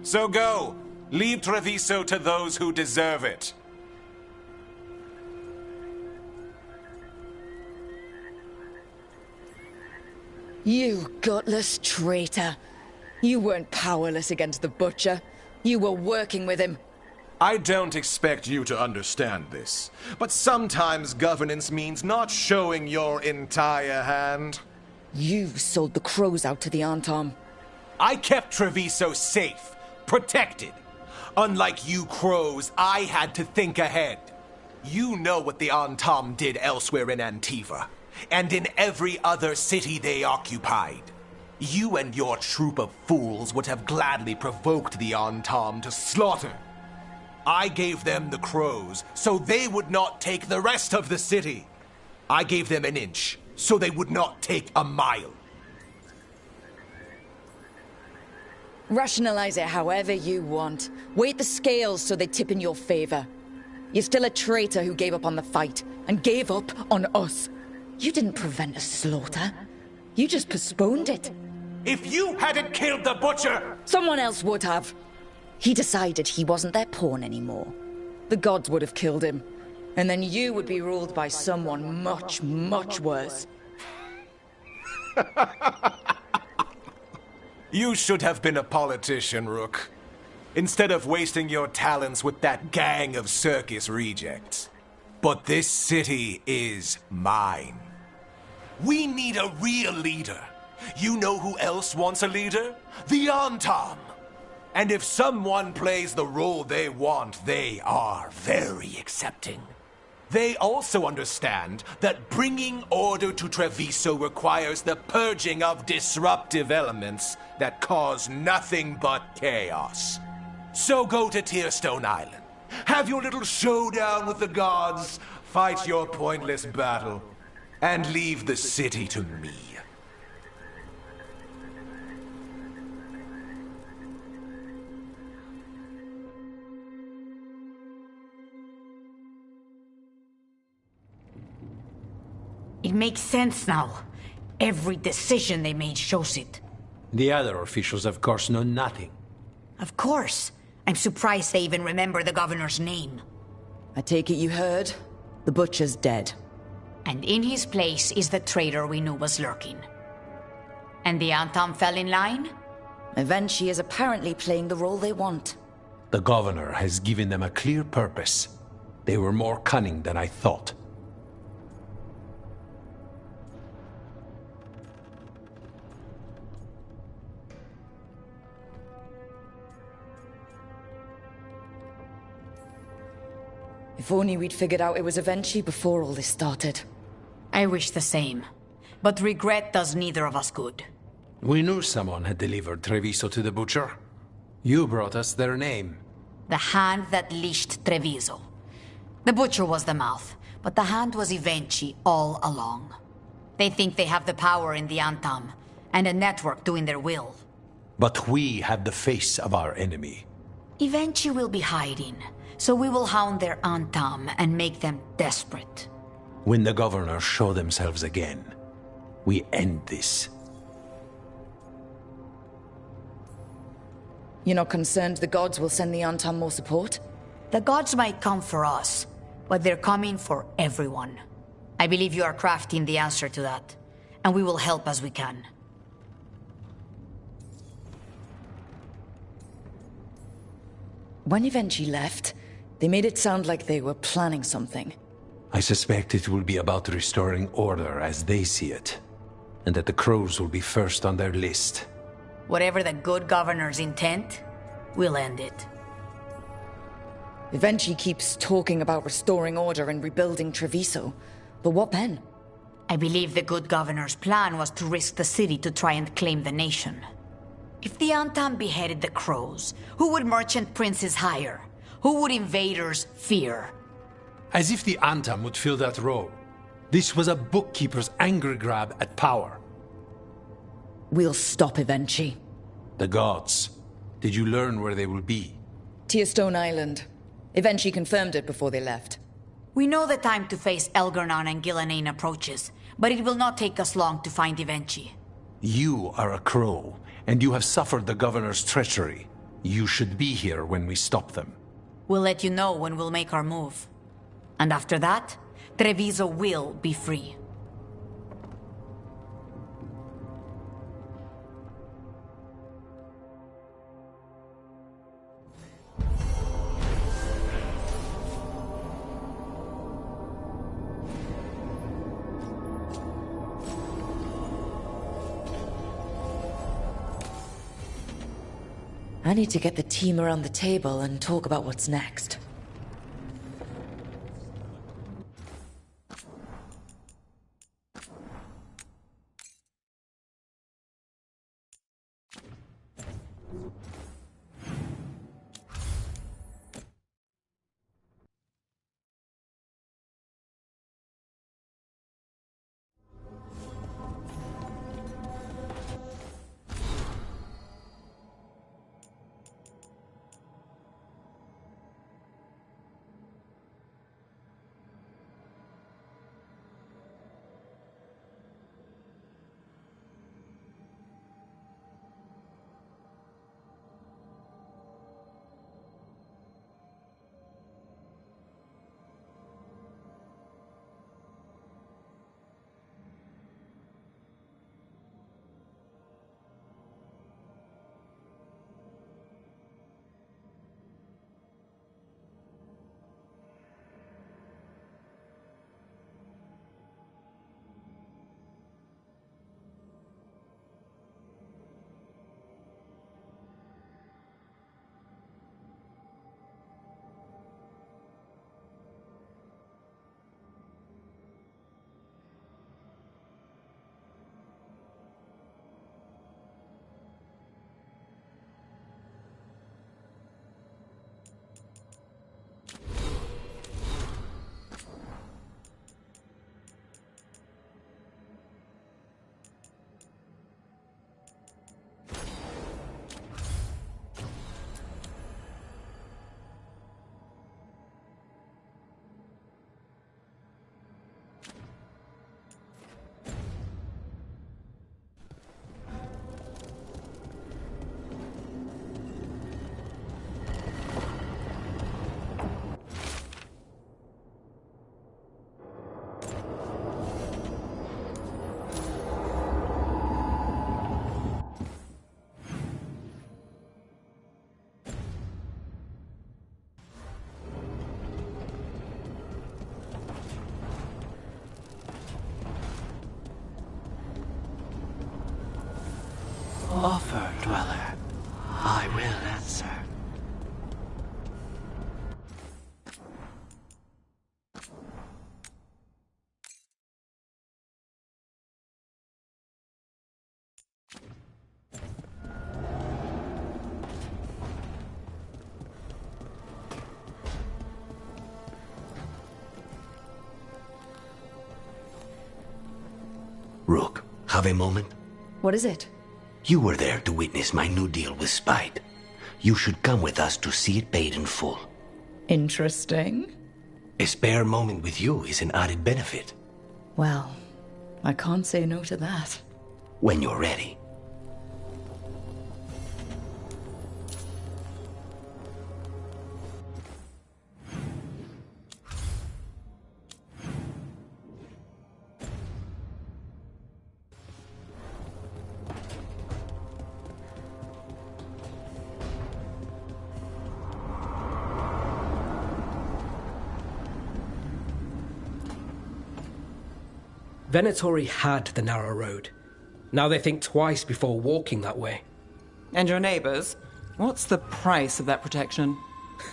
So go. Leave Treviso to those who deserve it. You gutless traitor. You weren't powerless against the Butcher. You were working with him. I don't expect you to understand this, but sometimes governance means not showing your entire hand. You sold the crows out to the Antom. I kept Treviso safe, protected. Unlike you crows, I had to think ahead. You know what the Antom did elsewhere in Antiva, and in every other city they occupied. You and your troop of fools would have gladly provoked the Antom to slaughter. I gave them the crows, so they would not take the rest of the city. I gave them an inch, so they would not take a mile. Rationalize it however you want. Weight the scales so they tip in your favor. You're still a traitor who gave up on the fight, and gave up on us. You didn't prevent a slaughter. You just postponed it. If you hadn't killed the Butcher... Someone else would have. He decided he wasn't their pawn anymore. The gods would have killed him. And then you would be ruled by someone much, much worse. You should have been a politician, Rook. Instead of wasting your talents with that gang of circus rejects. But this city is mine. We need a real leader. You know who else wants a leader? The Antam. And if someone plays the role they want, they are very accepting. They also understand that bringing order to Treviso requires the purging of disruptive elements that cause nothing but chaos. So go to Tearstone Island. Have your little showdown with the gods, fight your pointless battle, and leave the city to me. It makes sense now. Every decision they made shows it. The other officials, of course, know nothing. Of course. I'm surprised they even remember the governor's name. I take it you heard? The butcher's dead. And in his place is the traitor we knew was lurking. And the Antam fell in line? Eventually is apparently playing the role they want. The governor has given them a clear purpose. They were more cunning than I thought. If only we'd figured out it was Avenchi before all this started. I wish the same. But regret does neither of us good. We knew someone had delivered Treviso to the butcher. You brought us their name. The hand that leashed Treviso. The butcher was the mouth, but the hand was Evenchi all along. They think they have the power in the Antam, and a network doing their will. But we have the face of our enemy. Evenchi will be hiding, so we will hound their Antam and make them desperate. When the governors show themselves again, we end this. You're not concerned the gods will send the Antam more support? The gods might come for us, but they're coming for everyone. I believe you are crafting the answer to that, and we will help as we can. When Evenchi left, they made it sound like they were planning something. I suspect it will be about restoring order as they see it, and that the crows will be first on their list. Whatever the good governor's intent, we'll end it. Evenchi keeps talking about restoring order and rebuilding Treviso, but what then? I believe the good governor's plan was to risk the city to try and claim the nation. If the Antam beheaded the crows, who would merchant princes hire? Who would invaders fear? As if the Antam would fill that role. This was a bookkeeper's angry grab at power. We'll stop Evenchi. The gods. Did you learn where they will be? Tearstone Island. Evenchi confirmed it before they left. We know the time to face Elgarnon and Gillenane approaches, but it will not take us long to find Evenchi. You are a crow, and you have suffered the governor's treachery. You should be here when we stop them. We'll let you know when we'll make our move. And after that, Treviso will be free. I need to get the team around the table and talk about what's next. offer, Dweller, I will answer. Rook, have a moment? What is it? You were there to witness my new deal with Spite. You should come with us to see it paid in full. Interesting. A spare moment with you is an added benefit. Well, I can't say no to that. When you're ready. Venatori had the narrow road. Now they think twice before walking that way. And your neighbors? What's the price of that protection?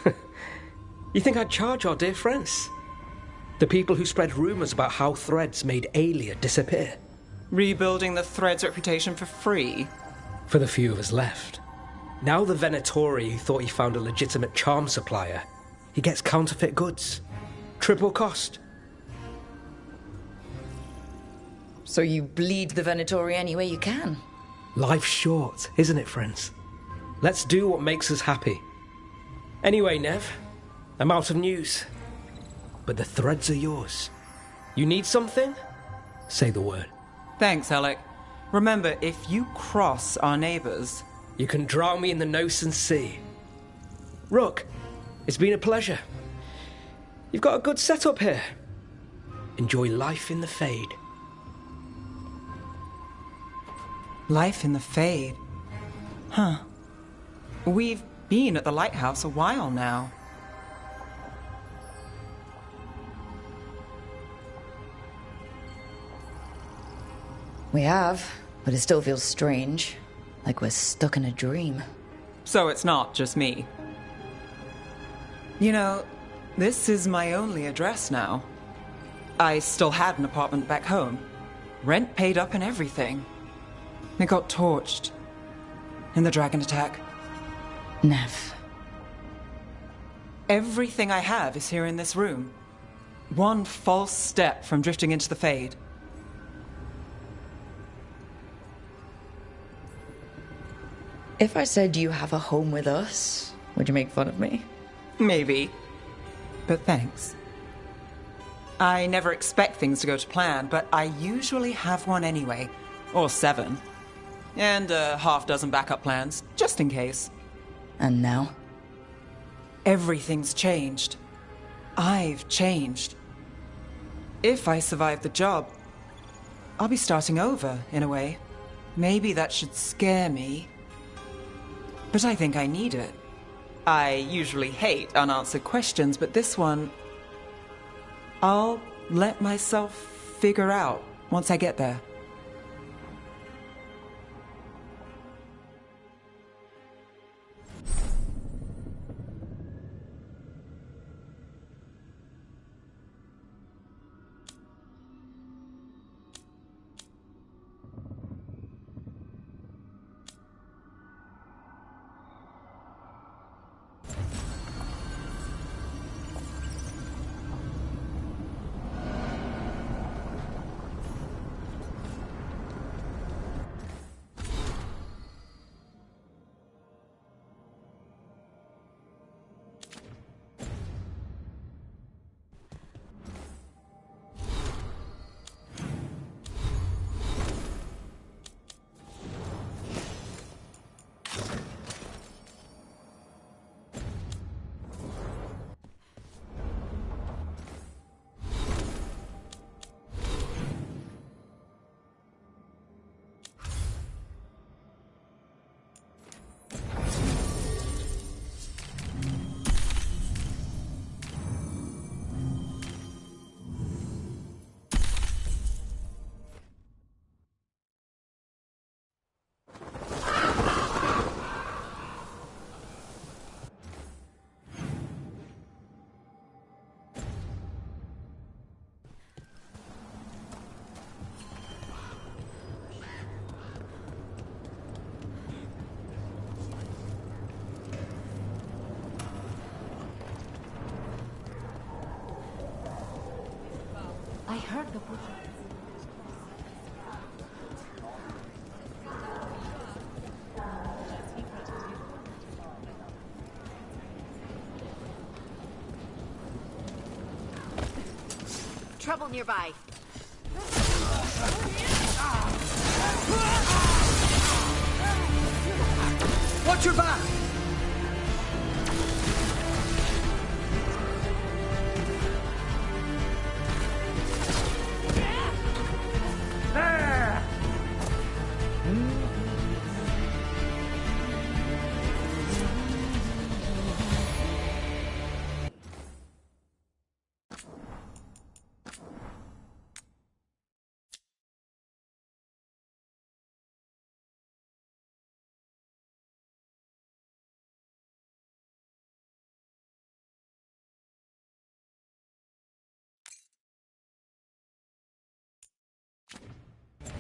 You think I'd charge our dear friends? The people who spread rumors about how Threads made Aelia disappear. Rebuilding the Threads reputation for free? For the few of us left. Now the Venatori who thought he found a legitimate charm supplier, he gets counterfeit goods. Triple cost. So you bleed the Venatori any way you can? Life's short, isn't it, friends? Let's do what makes us happy. Anyway, Nev, I'm out of news. But the Threads are yours. You need something? Say the word. Thanks, Alec. Remember, if you cross our neighbors... You can drown me in the Nosen Sea. Rook, it's been a pleasure. You've got a good setup here. Enjoy life in the Fade. Life in the Fade? Huh. We've been at the lighthouse a while now. We have, but it still feels strange. Like we're stuck in a dream. So it's not just me. You know, this is my only address now. I still had an apartment back home. Rent paid up and everything. It got torched. In the dragon attack. Nev. Everything I have is here in this room. One false step from drifting into the Fade. If I said you have a home with us, would you make fun of me? Maybe. But thanks. I never expect things to go to plan, but I usually have one anyway. Or 7. And a half-dozen backup plans, just in case. And now? Everything's changed. I've changed. If I survive the job, I'll be starting over, in a way. Maybe that should scare me. But I think I need it. I usually hate unanswered questions, but this one... I'll let myself figure out once I get there. heard the butcher. Trouble nearby. Watch your back! There!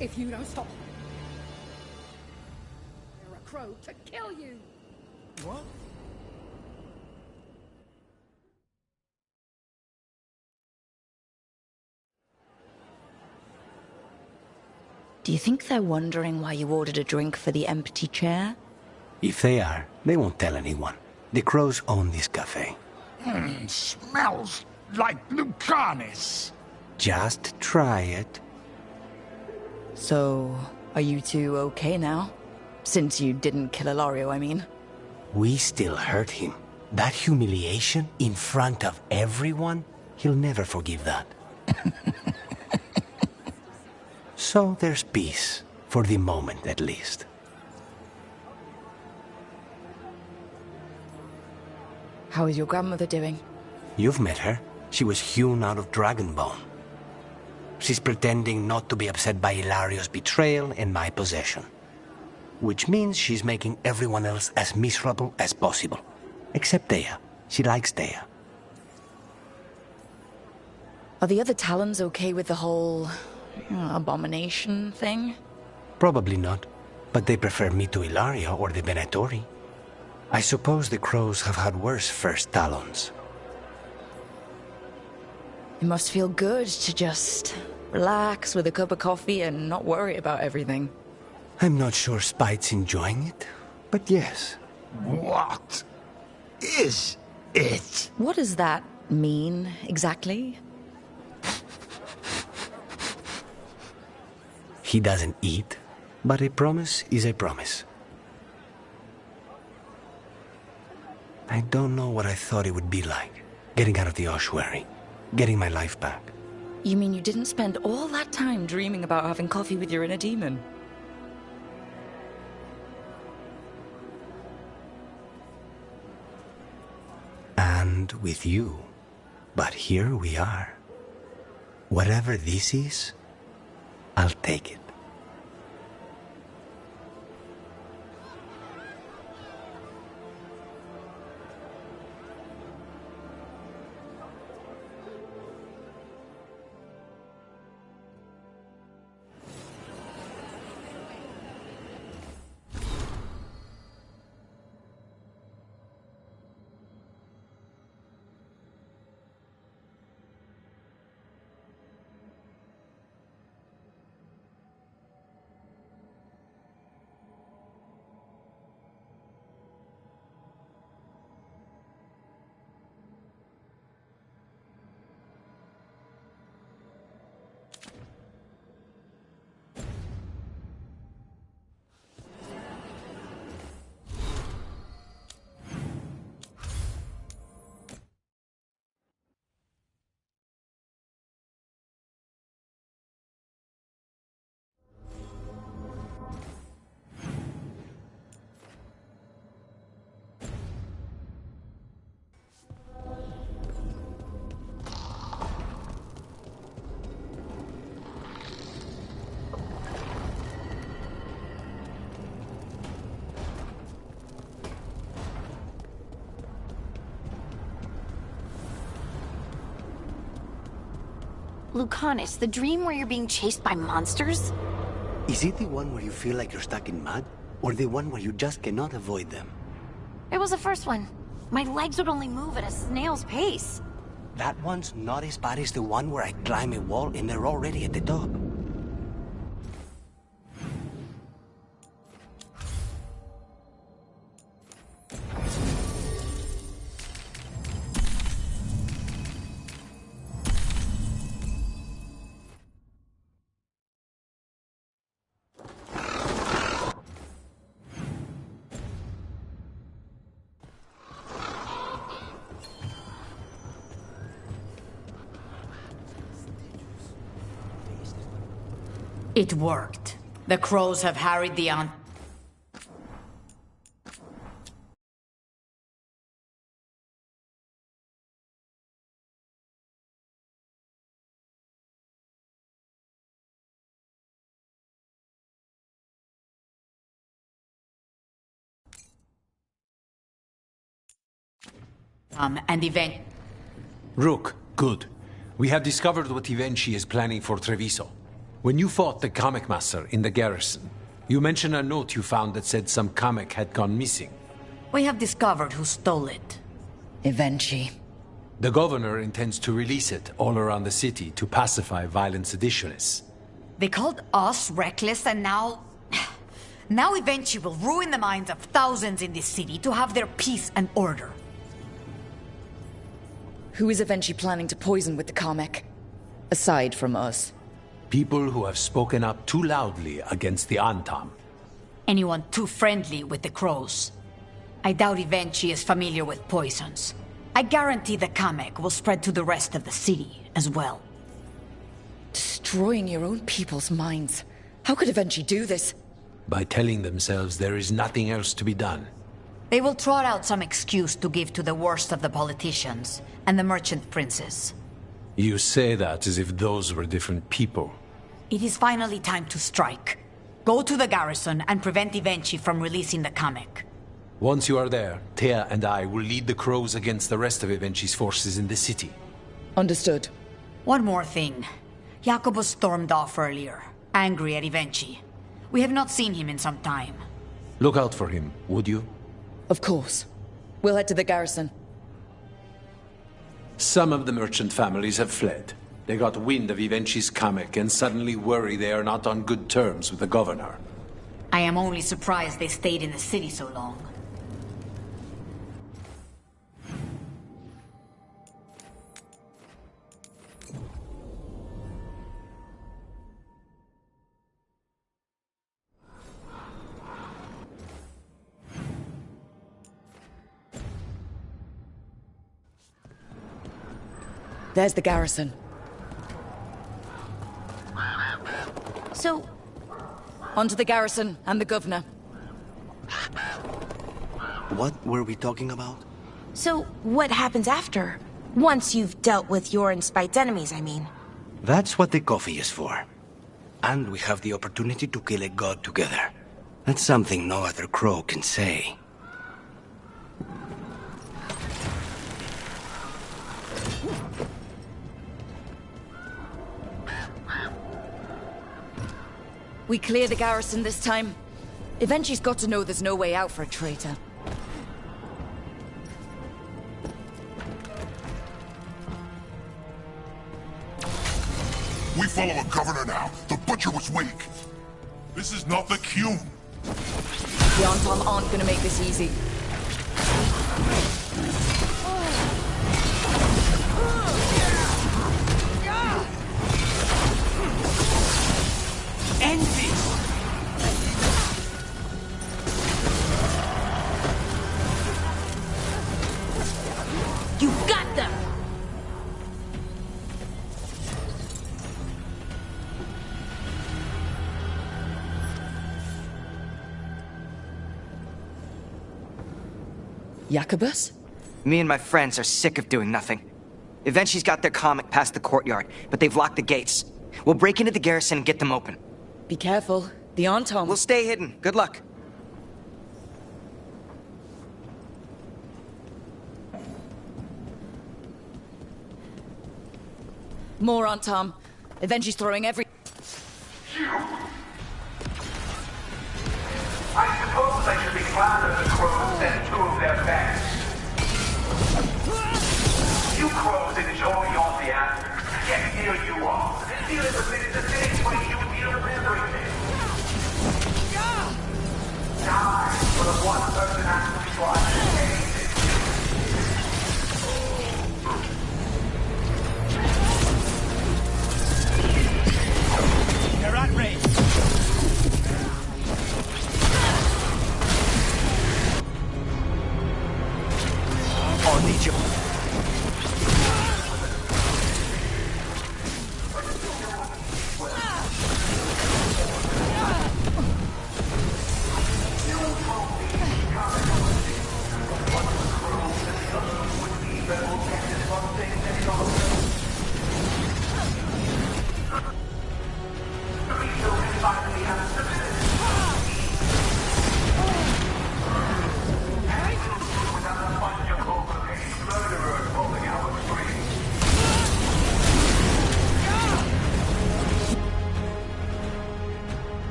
If you don't stop, you're a crow to kill you. What? Do you think they're wondering why you ordered a drink for the empty chair? If they are, they won't tell anyone. The crows own this cafe. Smells like Lucanus. Just try it. So, are you two okay now? Since you didn't kill Ilario, I mean. We still hurt him. That humiliation in front of everyone, he'll never forgive that. So there's peace, for the moment at least. How is your grandmother doing? You've met her. She was hewn out of dragon bone. She's pretending not to be upset by Ilario's betrayal and my possession. Which means she's making everyone else as miserable as possible. Except Dea. She likes Dea. Are the other Talons okay with the whole abomination thing? Probably not. But they prefer me to Ilario or the Venatori. I suppose the crows have had worse first Talons. It must feel good to just relax with a cup of coffee and not worry about everything. I'm not sure Spite's enjoying it, but yes. What is it? What does that mean, exactly? He doesn't eat, but a promise is a promise. I don't know what I thought it would be like, getting out of the ossuary, getting my life back. You mean you didn't spend all that time dreaming about having coffee with your inner demon? And with you. But here we are. Whatever this is, I'll take it. Lucanus, the dream where you're being chased by monsters? Is it the one where you feel like you're stuck in mud? Or the one where you just cannot avoid them? It was the first one. My legs would only move at a snail's pace. That one's not as bad as the one where I climb a wall and they're already at the top. It worked. The crows have harried the and event. Rook, good. We have discovered what event she is planning for Treviso. When you fought the comic master in the garrison, you mentioned a note you found that said some comic had gone missing. We have discovered who stole it. Eventually. The governor intends to release it all around the city to pacify violent seditionists. They called us reckless and now... Now Eventually will ruin the minds of thousands in this city to have their peace and order. Who is Eventually planning to poison with the comic? Aside from us. People who have spoken up too loudly against the Antam. Anyone too friendly with the crows. I doubt Eventually is familiar with poisons. I guarantee the comic will spread to the rest of the city as well. Destroying your own people's minds. How could Eventually do this? By telling themselves there is nothing else to be done. They will trot out some excuse to give to the worst of the politicians and the merchant princes. You say that as if those were different people. It is finally time to strike. Go to the garrison and prevent Eventually from releasing the comic. Once you are there, Thea and I will lead the crows against the rest of Eventually's forces in the city. Understood. One more thing. Jacobus stormed off earlier, angry at Eventually. We have not seen him in some time. Look out for him, would you? Of course. We'll head to the garrison. Some of the merchant families have fled. They got wind of Eventually's comic and suddenly worry they are not on good terms with the governor. I am only surprised they stayed in the city so long. There's the garrison. So... Onto the garrison and the governor. What were we talking about? So, what happens after? Once you've dealt with your and Spite's enemies, I mean. That's what the coffee is for. And we have the opportunity to kill a god together. That's something no other crow can say. We clear the garrison this time. Eventually's got to know there's no way out for a traitor. We follow a governor now. The butcher was weak. This is not the cue. The Antam aren't gonna make this easy. End this! You got them! Jacobus? Me and my friends are sick of doing nothing. Eventually's got their comic past the courtyard, but they've locked the gates. We'll break into the garrison and get them open. Be careful. The Antam... We'll stay hidden. Good luck. More Antam. Eventually's throwing every... I suppose I should be glad that the crows sent two of their best. You crows enjoy one person has to try to change it. They're at range. On the job.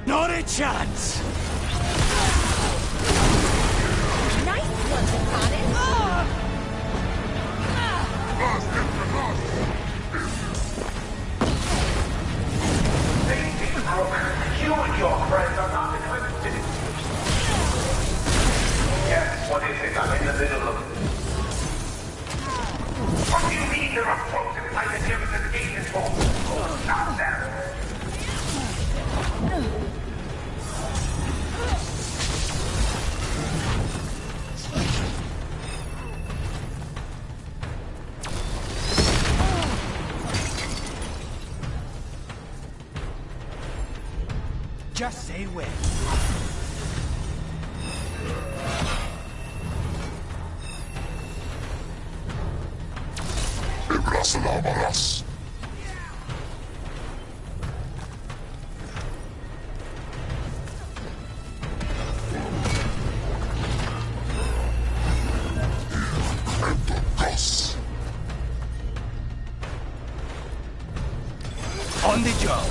Not a chance! Nice one, Lucanus! You and your friends are not equipped to... Yes, what is it? I'm in the middle of... What do you mean there are folks inside the gym that the gate is for? Oh, not there. Just say when. Ibrasalabaras. On the job.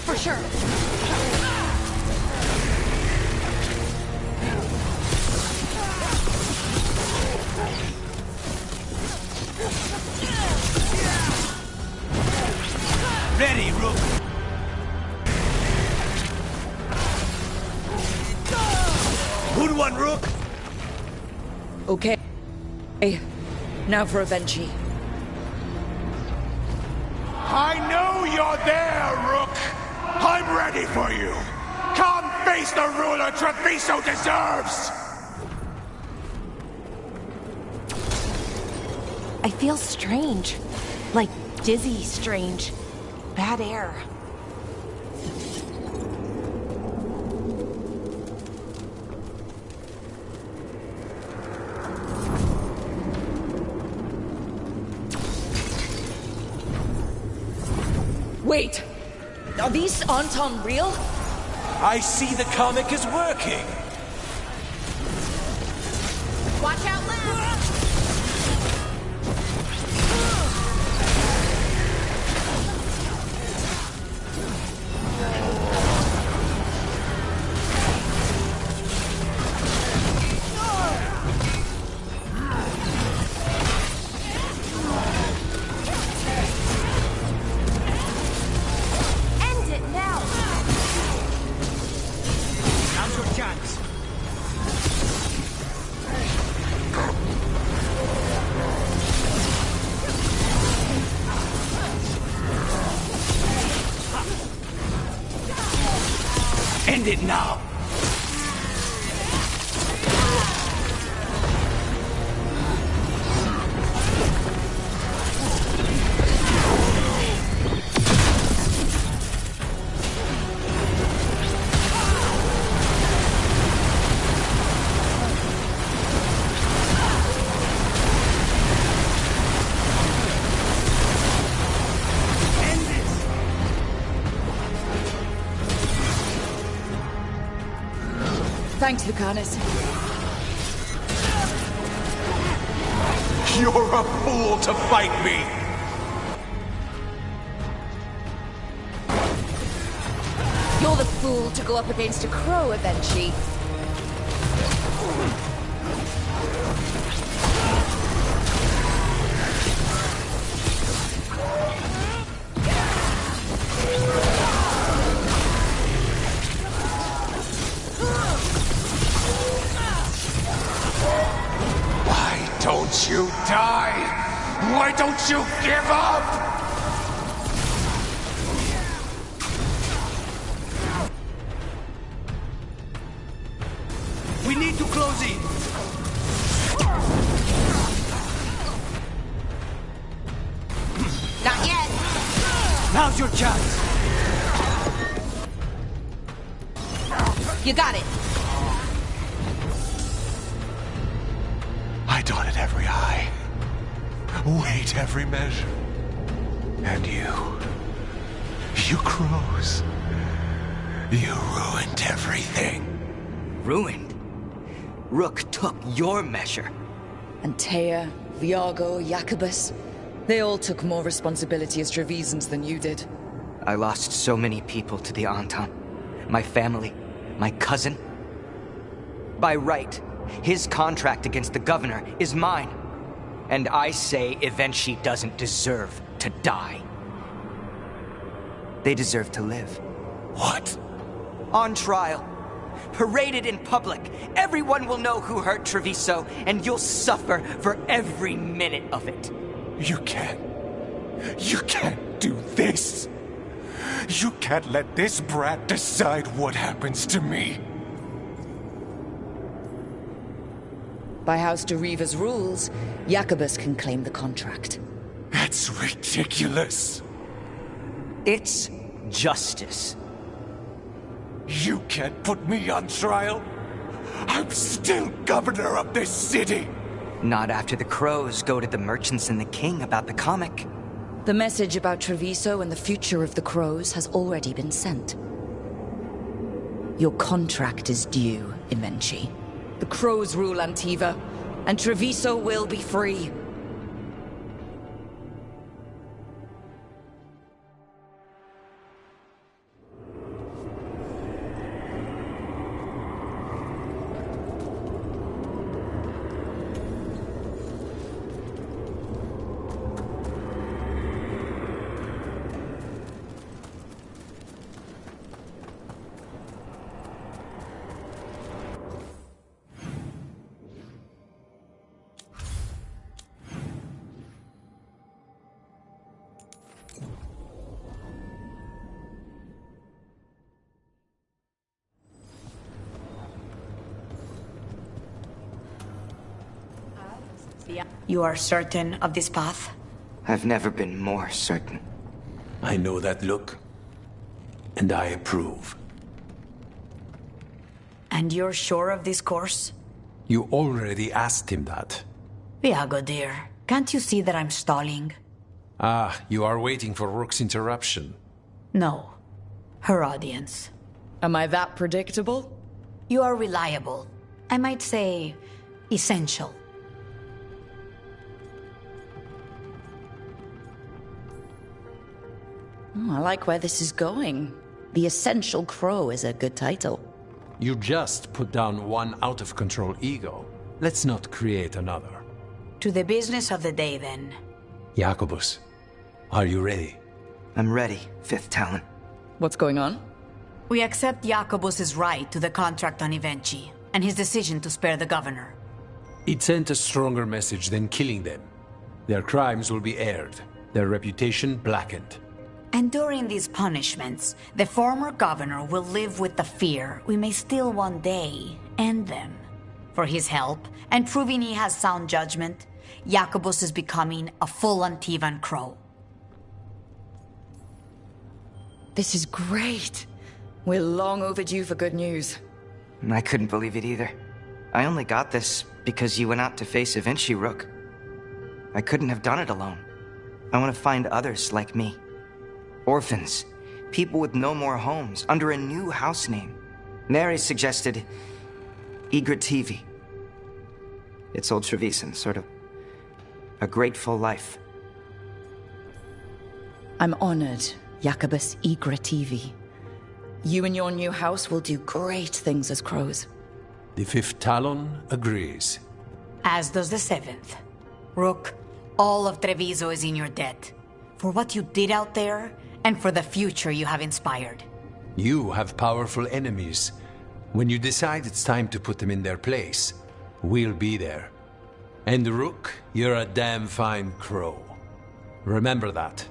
For sure. Ready, Rook. Good one, Rook. Okay. Now for Avenchi. I know you're there, Rook! I'm ready for you! Come face the ruler Treviso deserves! I feel strange. Like dizzy strange. Bad air. Wait! Are these Anton real? I see the comic is working. Watch out, left! End it now! Now's your chance. End it now. Thanks, Lucanus. You're a fool to fight me! You're the fool to go up against a crow eventually. Why don't you die? Why don't you give up? We need to close in. Not yet. Now's your chance. You got it. I dotted every I, weighed every measure. And you crows, you ruined everything. Ruined? Rook took your measure. Antea, Viago, Jacobus, they all took more responsibility as Trevisans than you did. I lost so many people to the Antam. My family, my cousin. By right, his contract against the governor is mine. And I say Evenshi doesn't deserve to die. They deserve to live. What? On trial. Paraded in public. Everyone will know who hurt Treviso, and you'll suffer for every minute of it. You can't do this. You can't let this brat decide what happens to me. By House de Riva's rules, Jacobus can claim the contract. That's ridiculous. It's justice. You can't put me on trial. I'm still governor of this city. Not after the crows go to the merchants and the king about the comic. The message about Treviso and the future of the crows has already been sent. Your contract is due, Evenshi. The crows rule Antiva, and Treviso will be free. You are certain of this path? I've never been more certain. I know that look, and I approve. And you're sure of this course? You already asked him that. Viago, dear, can't you see that I'm stalling? Ah, you are waiting for Rook's interruption. No. Her audience. Am I that predictable? You are reliable. I might say, essential. Oh, I like where this is going. The Essential Crow is a good title. You just put down one out-of-control ego. Let's not create another. To the business of the day, then. Jacobus, are you ready? I'm ready, Fifth Talon. What's going on? We accept Jacobus's right to the contract on Evenchi, and his decision to spare the governor. It sent a stronger message than killing them. Their crimes will be aired, their reputation blackened. And during these punishments, the former governor will live with the fear we may still one day end them. For his help, and proving he has sound judgment, Jacobus is becoming a full Antivan crow. This is great. We're long overdue for good news. I couldn't believe it either. I only got this because you went out to face Evenshi, Rook. I couldn't have done it alone. I want to find others like me. Orphans. People with no more homes, under a new house name. Neri suggested Igrativi. It's old Trevisan, sort of a grateful life. I'm honored, Jacobus Igrativi. You and your new house will do great things as crows. The Fifth Talon agrees. As does the 7th. Rook, all of Treviso is in your debt. For what you did out there, and for the future you have inspired. You have powerful enemies. When you decide it's time to put them in their place, we'll be there. And Rook, you're a damn fine crow. Remember that.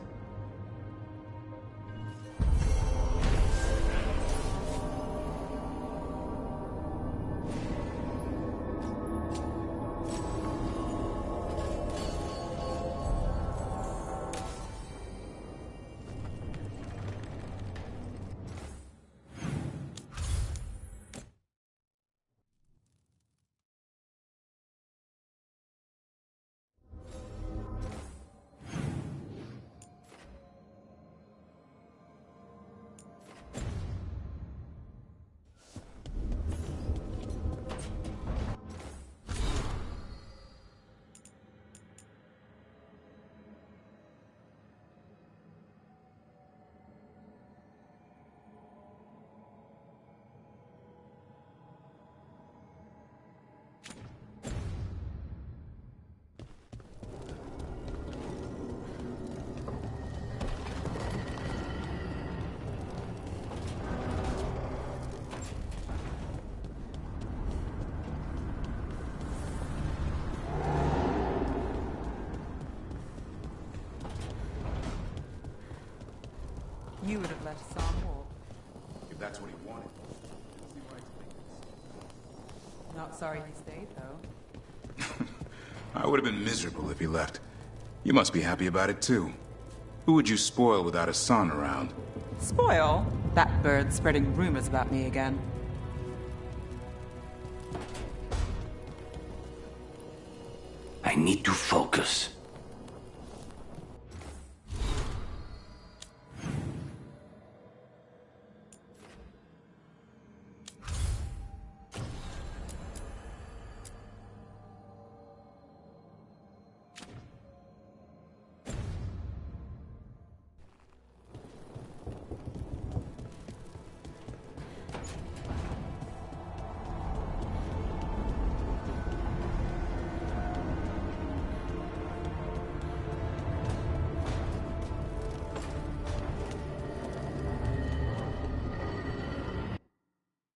You would have let Hassan walk. If that's what he wanted. Not sorry he stayed, though. I would have been miserable if he left. You must be happy about it, too. Who would you spoil without a son around? Spoil? That bird's spreading rumors about me again. I need to focus.